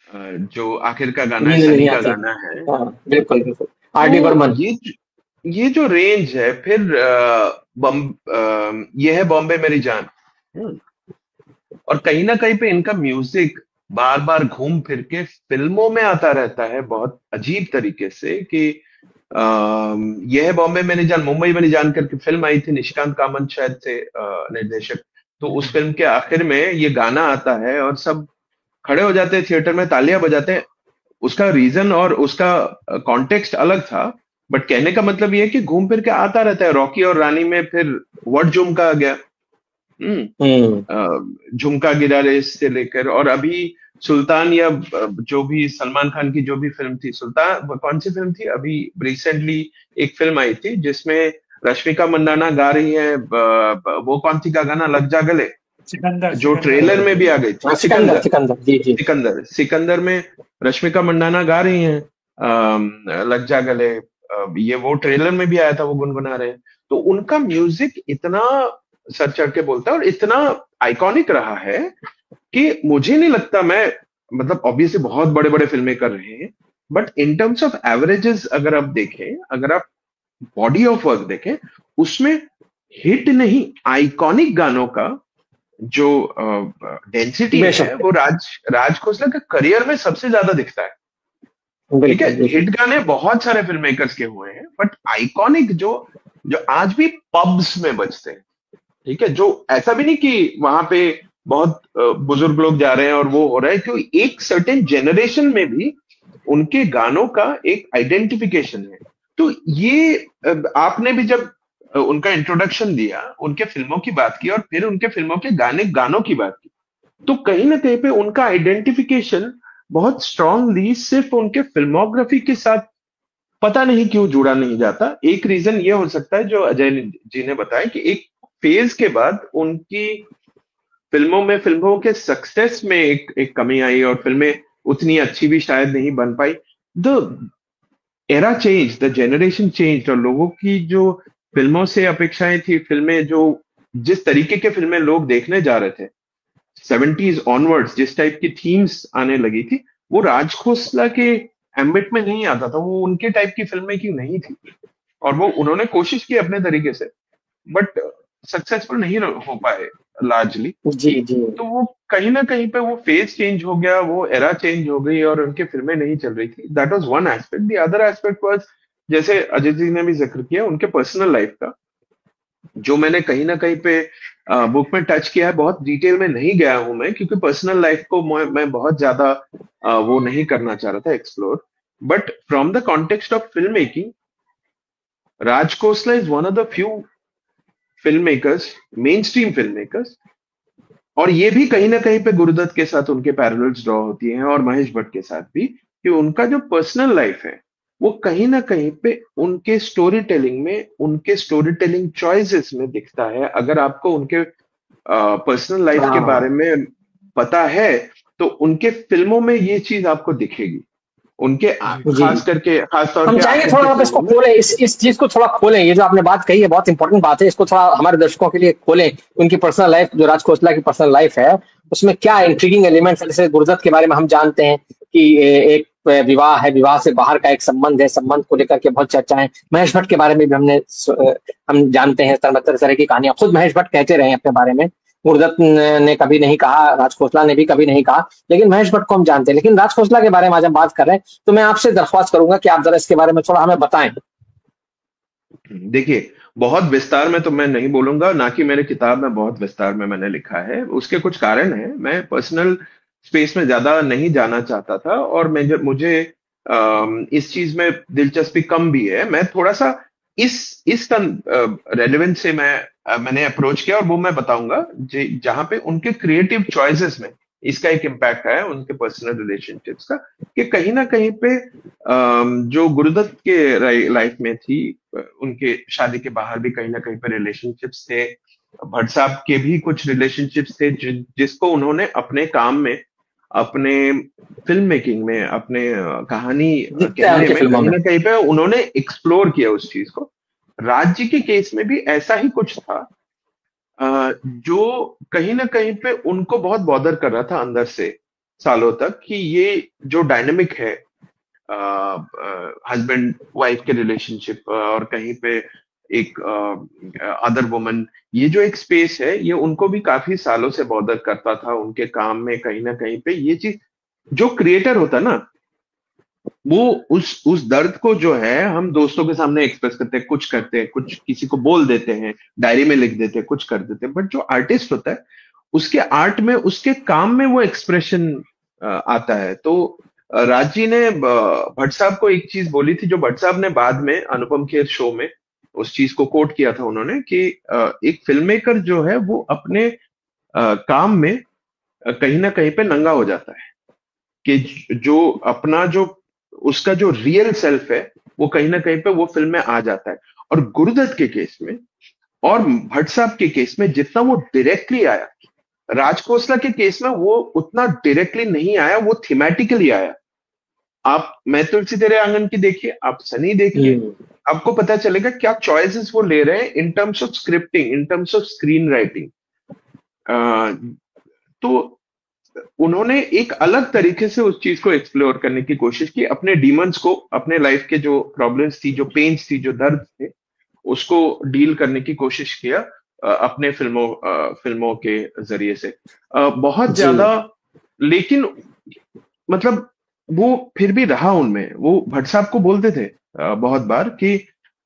जो आखिर का गाना है, सनी का गाना है, बिल्कुल बिल्कुल आर.डी. बर्मन, ये जो रेंज है, फिर ये है बॉम्बे मेरी जान, और कहीं ना कहीं पे इनका म्यूजिक बार बार घूम फिर के फिल्मों में आता रहता है बहुत अजीब तरीके से कि यह है बॉम्बे मेरी जान, मुंबई मेरी जान करके फिल्म आई थी, निशिकांत कामत शायद से निर्देशक, तो उस फिल्म के आखिर में ये गाना आता है और सब खड़े हो जाते हैं थिएटर में, तालियां बजाते हैं। उसका रीजन और उसका कॉन्टेक्स्ट अलग था, बट कहने का मतलब ये है कि घूम फिर के आता रहता है। रॉकी और रानी में फिर वट झुमका आ गया, झुमका गिरा रे से लेकर, और अभी सुल्तान या जो भी सलमान खान की जो भी फिल्म थी, सुल्तान कौन सी फिल्म थी, अभी रिसेंटली एक फिल्म आई थी जिसमें रश्मिका मंदाना गा रही है, वो कौन सी का गाना, लग जा गले, जो ट्रेलर में भी आ गई थी, सिकंदर में रश्मिका मंदाना गा रही हैं लग जा गले, ये वो ट्रेलर में भी आया था, वो गुनगुना रहे हैं। तो उनका म्यूजिक इतना सर चढ़ के बोलता है और इतना आइकॉनिक रहा है कि मुझे नहीं लगता, मैं मतलब ऑब्वियसली बहुत बड़े बड़े फिल्में कर रहे हैं, but in terms of averages अगर आप देखें, अगर आप बॉडी ऑफ वर्क देखें, उसमें हिट नहीं, आइकॉनिक गानों का जो डेंसिटी है वो राज खोसला के करियर में सबसे ज्यादा दिखता है। ठीक है, हिट गाने बहुत सारे फिल्म मेकर्स के हुए हैं, बट आइकॉनिक जो आज भी पब्स में बजते हैं, ठीक है, जो ऐसा भी नहीं कि वहां पे बहुत बुजुर्ग लोग जा रहे हैं और वो हो रहा है, क्योंकि एक सर्टेन जेनरेशन में भी उनके गानों का एक आइडेंटिफिकेशन है। तो ये आपने भी जब उनका इंट्रोडक्शन दिया, उनके फिल्मों की बात की और फिर उनके फिल्मों के गानों की बात की, तो कहीं ना कहीं पे उनका आइडेंटिफिकेशन बहुत स्ट्रांगली सिर्फ उनके फिल्मोग्राफी के साथ पता नहीं क्यों जुड़ा नहीं जाता। एक रीजन ये हो सकता है जो अजय जी ने बताया कि एक फेज के बाद उनकी फिल्मों के सक्सेस में एक कमी आई और फिल्में उतनी अच्छी भी शायद नहीं बन पाई। The era change, the generation change, और लोगों की जो फिल्मों से अपेक्षाएं थी, फिल्में जो जिस तरीके के फिल्में लोग देखने जा रहे थे 70s ऑनवर्ड्स, जिस टाइप की थीम्स आने लगी थी, वो राज खोसला के एम्बिट में नहीं आता था, वो उनके टाइप की फिल्में की नहीं थी। और वो उन्होंने कोशिश की अपने तरीके से, बट सक्सेसफुल नहीं हो पाए लार्जली। जी जी। तो वो कहीं ना कहीं पे वो फेज चेंज हो गया, वो एरा चेंज हो गई और उनकी फिल्में नहीं चल रही थी। That was one aspect. The other aspect was, जैसे अजय जी ने भी जिक्र किया, उनके पर्सनल लाइफ का, जो मैंने कहीं ना कहीं पे बुक में टच किया है। बहुत डिटेल में नहीं गया हूं मैं, क्योंकि पर्सनल लाइफ को मैं बहुत ज्यादा वो नहीं करना चाह रहा था explore. But from the context of film making, Raj Khosla is one of the few film makers, main stream film makers, और ये भी कहीं ना कहीं पे गुरुदत्त के साथ उनके पैरेलल्स ड्रॉ होती हैं, और महेश भट्ट के साथ भी, कि उनका जो पर्सनल लाइफ है वो कहीं ना कहीं पे उनके स्टोरी टेलिंग में, उनके स्टोरी टेलिंग चॉइसेस में दिखता है। अगर आपको उनके पर्सनल लाइफ के बारे में पता है तो उनके फिल्मों में ये चीज आपको दिखेगी। उनके खास तौर हम चाहेंगे थोड़ा आप इसको खोलें, इस चीज को थोड़ा खोलें। ये जो आपने बात कही है बहुत इंपॉर्टेंट बात है, इसको थोड़ा हमारे दर्शकों के लिए खोलें। उनकी पर्सनल लाइफ, जो राज खोसला की पर्सनल लाइफ है, उसमें क्या इंट्रिगिंग एलिमेंट्स। जैसे गुरुदत्त के बारे में हम जानते हैं कि एक विवाह है, विवाह से बाहर का एक संबंध है, संबंध को लेकर के बहुत चर्चाएं। महेश भट्ट के बारे में भी हम जानते हैं तरह की कहानियां। खुद महेश भट्ट कहते रहे अपने बारे में, गुरुदत्त ने कभी नहीं कहा, राज खोसला ने भी कभी नहीं कहा, लेकिन महेश भट्ट को हम जानते हैं। लेकिन राज खोसला के बारे में आज हम बात कर रहे हैं, तो मैं आपसे दरख्वास्त करूंगा कि आप जरा इसके बारे में थोड़ा हमें बताएं। देखिए, बहुत विस्तार में तो मैं नहीं बोलूंगा, ना कि मेरे किताब में बहुत विस्तार में मैंने लिखा है। उसके कुछ कारण हैं, मैं पर्सनल स्पेस में ज्यादा नहीं जाना चाहता था, और मुझे इस चीज में दिलचस्पी कम भी है। मैं थोड़ा सा इस रेलेवेंस से मैंने अप्रोच किया, और वो मैं बताऊंगा जहां पे उनके क्रिएटिव चॉइसेस में इसका एक इम्पैक्ट है, उनके पर्सनल रिलेशनशिप्स का, कि कहीं ना कहीं पे जो गुरुदत्त के लाइफ में थी, उनके शादी के बाहर भी कहीं ना कहीं पे रिलेशनशिप्स थे। भट्ट साहब के भी कुछ रिलेशनशिप्स थे जिसको उन्होंने अपने काम में, अपने फिल्म मेकिंग में, अपने कहानी कहने में कहीं ना कहीं पे उन्होंने एक्सप्लोर किया उस चीज को। राज जी के केस में भी ऐसा ही कुछ था, जो कहीं ना कहीं पे उनको बहुत बॉदर कर रहा था अंदर से सालों तक, कि ये जो डायनेमिक है हस्बैंड वाइफ के रिलेशनशिप, और कहीं पे एक अदर वुमन, ये जो एक स्पेस है, ये उनको भी काफी सालों से बॉदर करता था उनके काम में। कहीं ना कहीं पे ये चीज, जो क्रिएटर होता ना, वो उस दर्द को जो है हम दोस्तों के सामने एक्सप्रेस करते हैं, कुछ करते हैं, कुछ किसी को बोल देते हैं, डायरी में लिख देते हैं, कुछ कर देते हैं। बट जो आर्टिस्ट होता है, उसके आर्ट में, उसके काम में वो एक्सप्रेशन आता है। तो राज जी ने भट्ट साहब को एक चीज बोली थी, जो भट्ट साहब ने बाद में अनुपम खेर शो में उस चीज को कोट किया था उन्होंने, कि एक फिल्म मेकर जो है वो अपने काम में कहीं ना कहीं पे नंगा हो जाता है, कि जो अपना जो उसका जो रियल सेल्फ है वो कहीं ना कहीं पे वो फिल्म में आ जाता है। और गुरुदत्त के केस में और भट्ट साहब के केस में जितना वो डायरेक्टली आया, राज खोसला के केस में वो उतना डायरेक्टली नहीं आया, वो थीमेटिकली आया। आप मैं तुलसी तेरे आंगन की देखिए, आप सनी देखिए, आपको पता चलेगा क्या चॉइसेस वो ले रहे हैं in terms of scripting, in terms of screen writing. तो उन्होंने एक अलग तरीके से उस चीज को एक्सप्लोर करने की कोशिश की, अपने डीमंस को, अपने लाइफ के जो प्रॉब्लम्स थी, जो पेन्स थी, जो दर्द थे, उसको डील करने की कोशिश किया अपने फिल्मों के जरिए से, बहुत ज्यादा। लेकिन मतलब वो फिर भी रहा उनमें। वो भट्ट साहब को बोलते थे बहुत बार कि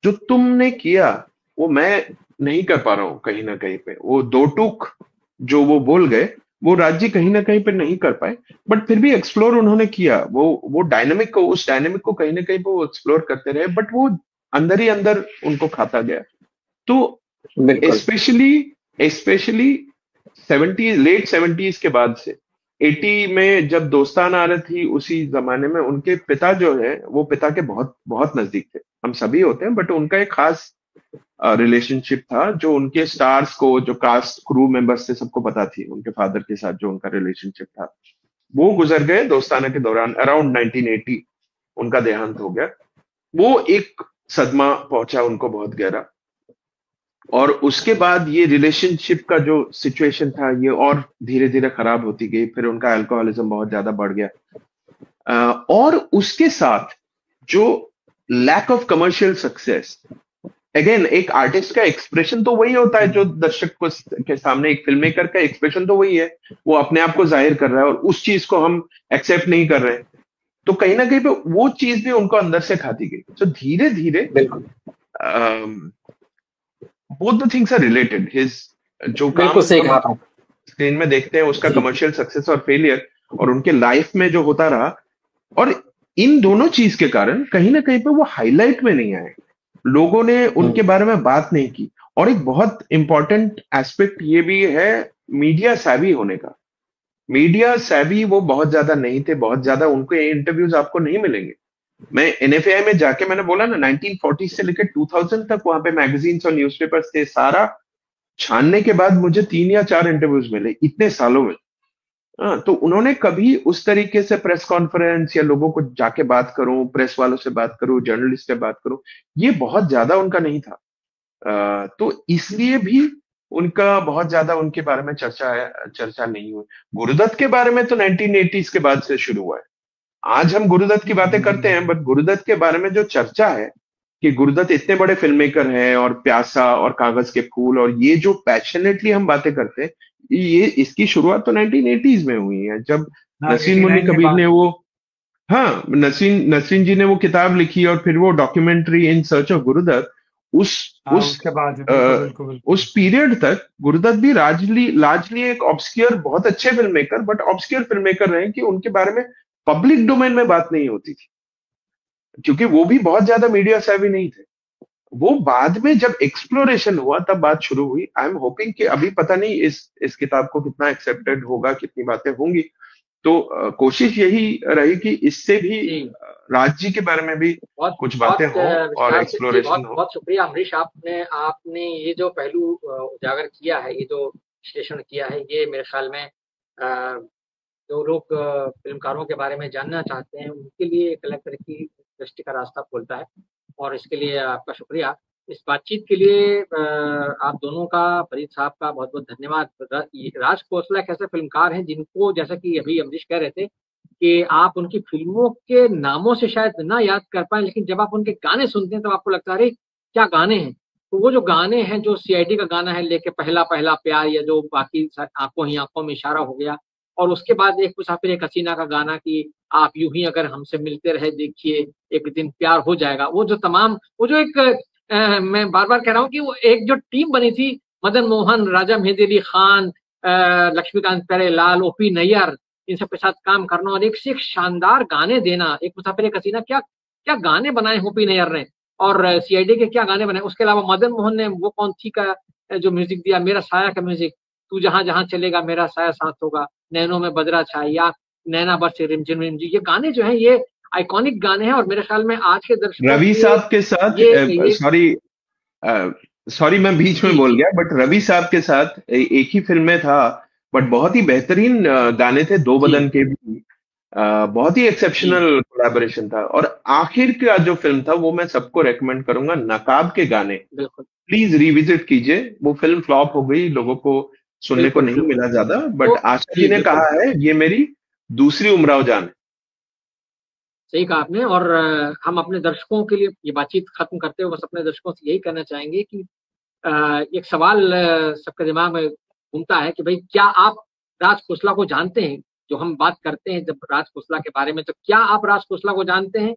जो तुमने किया वो मैं नहीं कर पा रहा हूं। कहीं ना कहीं पे वो दो टूक जो वो बोल गए, वो राज्य कहीं ना कहीं पे नहीं कर पाए, बट फिर भी एक्सप्लोर उन्होंने किया। वो डायनेमिक को, उस डायनेमिक को कहीं ना कहीं पे वो एक्सप्लोर करते रहे, बट वो अंदर ही अंदर उनको खाता गया। तो स्पेशली 70s, लेट 70s के बाद से 80 में जब दोस्तान आ रही थी, उसी जमाने में उनके पिता जो है वो पिता के बहुत बहुत नजदीक थे। हम सभी होते हैं, बट उनका एक खास रिलेशनशिप था, जो उनके स्टार्स को, जो कास्ट क्रू मेंबर्स थे, सबको पता थी उनके फादर के साथ जो उनका रिलेशनशिप था। वो गुजर गए दोस्ताना के दौरान, अराउंड 1980 उनका देहांत हो गया। वो एक सदमा पहुंचा उनको बहुत गहरा। और उसके बाद ये रिलेशनशिप का जो सिचुएशन था ये और धीरे धीरे खराब होती गई, फिर उनका अल्कोहलिज्म बहुत ज्यादा बढ़ गया। और उसके साथ जो lack of commercial success, again एक आर्टिस्ट का एक्सप्रेशन तो वही होता है, जो दर्शक को के सामने एक फिल्म मेकर का एक्सप्रेशन तो वही है, वो अपने आप को जाहिर कर रहा है और उस चीज को हम एक्सेप्ट नहीं कर रहे हैं, तो कहीं ना कहीं पे वो चीज भी उनको अंदर से खाती गई। तो धीरे धीरे both the things are related. His जो काम सही कहा आपने। स्क्रीन में देखते हैं उसका कमर्शियल सक्सेस और फेलियर, और उनके लाइफ में जो होता रहा, और इन दोनों चीज के कारण कहीं ना कहीं पे वो हाईलाइट में नहीं आए, लोगों ने उनके बारे में बात नहीं की। और एक बहुत इंपॉर्टेंट एस्पेक्ट ये भी है मीडिया सैवी होने का। मीडिया सैवी वो बहुत ज्यादा नहीं थे, बहुत ज्यादा उनके इंटरव्यूज आपको नहीं मिलेंगे। मैं एनएफएआई में जाके, मैंने बोला ना 1940 से लेकर 2000 तक वहां पे मैगजीन्स और न्यूज़पेपर्स थे, सारा छानने के बाद मुझे 3 या 4 इंटरव्यूज मिले इतने सालों में। हाँ, तो उन्होंने कभी उस तरीके से प्रेस कॉन्फ्रेंस या लोगों को जाके बात करूं, प्रेस वालों से बात करूं, जर्नलिस्ट से बात करूं, ये बहुत ज्यादा उनका नहीं था। तो इसलिए भी उनका बहुत ज्यादा उनके बारे में चर्चा नहीं हुई। गुरुदत्त के बारे में तो 1980s के बाद से शुरू हुआ है। आज हम गुरुदत्त की बातें करते हैं, बट गुरुदत्त के बारे में जो चर्चा है कि गुरुदत्त इतने बड़े फिल्म मेकर हैं, और प्यासा और कागज के फूल, और ये जो पैशनेटली हम बातें करते हैं, ये इसकी शुरुआत तो 1980s में हुई है, जब नसीन मुन्नी कबीर ने वो, हाँ, नसीन जी ने वो किताब लिखी, और फिर वो documentary in search of Guru Dutt. उसके बाद बिल्कुल। उस पीरियड तक गुरुदत्त भी लार्जली एक ऑब्सक्योर, बहुत अच्छे film maker, but obscure film maker रहे कि उनके बारे में पब्लिक डोमेन में बात नहीं होती थी, क्योंकि वो भी बहुत ज्यादा मीडिया सेवी नहीं थे। वो बाद में जब एक्सप्लोरेशन हुआ तब बात शुरू हुई। आई एम होपिंग कि अभी पता नहीं इस किताब को कितना एक्सेप्टेड होगा, कितनी बातें होंगी। तो कोशिश यही रही कि इससे भी राज जी के बारे में भी कुछ बातें हो और एक्सप्लोरेशन हो। बहुत शुक्रिया अमरीश, आपने ये जो पहलू उजागर किया है, ये जो विश्लेषण किया है, ये मेरे ख्याल में जो लोग फिल्मकारों के बारे में जानना चाहते हैं उनके लिए एक अलग तरह की दृष्टि का रास्ता खोलता है, और इसके लिए आपका शुक्रिया। इस बातचीत के लिए आप दोनों का, फरीद साहब का बहुत बहुत धन्यवाद। राज खोसला एक ऐसे फिल्मकार हैं जिनको, जैसा कि अभी अमरीश कह रहे थे, कि आप उनकी फिल्मों के नामों से शायद ना याद कर पाए, लेकिन जब आप उनके गाने सुनते हैं तो आपको लगता है अरे क्या गाने हैं। तो वो जो गाने हैं, जो सीआईडी का गाना है लेके पहला पहला प्यार, या जो बाकी आंखों ही आंखों में इशारा हो गया, और उसके बाद एक मुसाफिर एक हसीना का गाना कि आप यूं ही अगर हमसे मिलते रहे देखिए एक दिन प्यार हो जाएगा, वो जो तमाम, वो जो एक मैं बार बार कह रहा हूँ कि वो एक जो टीम बनी थी, मदन मोहन, राजा मेहंदी अली खान, लक्ष्मीकांत प्यारेलाल, ओपी नैयर, इन सब के साथ काम करना और एक से एक शानदार गाने देना। एक मुसाफिर एक हसीना, क्या क्या गाने बनाए ओपी नैयर ने, और सीआईडी के क्या गाने बनाए। उसके अलावा मदन मोहन ने वो कौन थी का जो म्यूजिक दिया, मेरा साया का म्यूजिक, तू जहां जहां चलेगा मेरा साया साथ होगा, नैनों में बदरा छाई, या नैना बरसे रिमझिम रिमझिम, ये गाने जो हैं ये आइकॉनिक गाने हैं। और मेरे ख्याल में आज के दर्शकों, रवि साहब के साथ, सॉरी मैं बीच में बोल गया, बट रवि साहब के साथ एक ही फिल्म में था, बट बहुत ही बेहतरीन गाने थे, दो बदन के भी, बहुत ही एक्सेप्शनल कोलैबोरेशन था। और आखिर का जो फिल्म था वो मैं सबको रेकमेंड करूंगा, नकाब के गाने प्लीज रिविजिट कीजिए। वो फिल्म फ्लॉप हो गई, लोगों को सुनने को नहीं मिला ज्यादा, बट आशा जी ने कहा है ये मेरी दूसरी उमराव जान है। सही कहा आपने। और हम अपने दर्शकों के लिए ये बातचीत खत्म करते हुए बस अपने दर्शकों से यही कहना चाहेंगे कि एक सवाल सबके दिमाग में घूमता है कि भाई क्या आप राज खोसला को जानते हैं। जो हम बात करते हैं जब राज खोसला के बारे में, तो क्या आप राज खोसला को जानते हैं।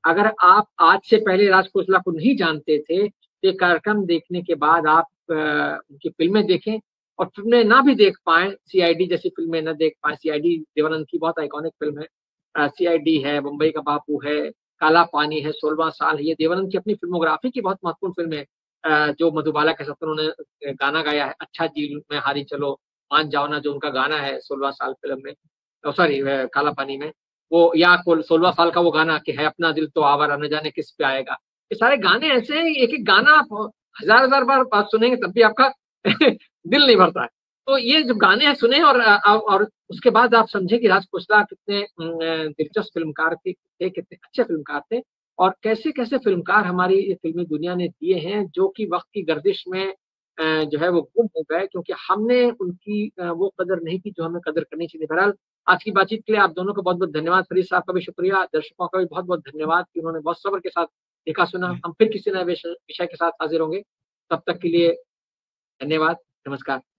अगर आप आज से पहले राज खोसला को नहीं जानते थे तो कार्यक्रम देखने के बाद आप उनकी फिल्में देखें, और फिल्में ना भी देख पाए, सीआईडी जैसी फिल्में ना देख पाए, सीआईडी देवानंद की बहुत आइकॉनिक फिल्म है, सीआईडी है, मुंबई का बापू है, काला पानी है, 16वां साल है, ये देवानंद की अपनी फिल्मोग्राफी की बहुत महत्वपूर्ण फिल्म है। जो मधुबाला के साथ उन्होंने गाना गाया है, अच्छा जी में हारी चलो मान जाओ ना, जो उनका गाना है 16वां साल फिल्म में, सॉरी काला पानी में, वो, या 16वां साल का वो गाना कि है अपना दिल तो आवारा न जाने किस पे आएगा। ये सारे गाने ऐसे हैं, एक एक गाना आप हजार बार बात सुनेंगे तब भी आपका दिल नहीं भरता है। तो ये जो गाने हैं सुने, और उसके बाद आप समझे कि राज खोसला कितने दिलचस्प फिल्मकार थे, कितने अच्छे फिल्मकार थे। और कैसे कैसे फिल्मकार हमारी ये फिल्मी दुनिया ने दिए हैं जो कि वक्त की गर्दिश में जो है वो गुम हो गए, क्योंकि हमने उनकी वो कदर नहीं की जो हमें कदर करनी चाहिए। बहरहाल आज की बातचीत के लिए आप दोनों का बहुत बहुत धन्यवाद। फरीद साहब का भी शुक्रिया, दर्शकों का भी बहुत बहुत धन्यवाद कि उन्होंने बहुत सब्र के साथ देखा सुना। हम फिर किसी नए विषय के साथ हाजिर होंगे, तब तक के लिए धन्यवाद, नमस्कार।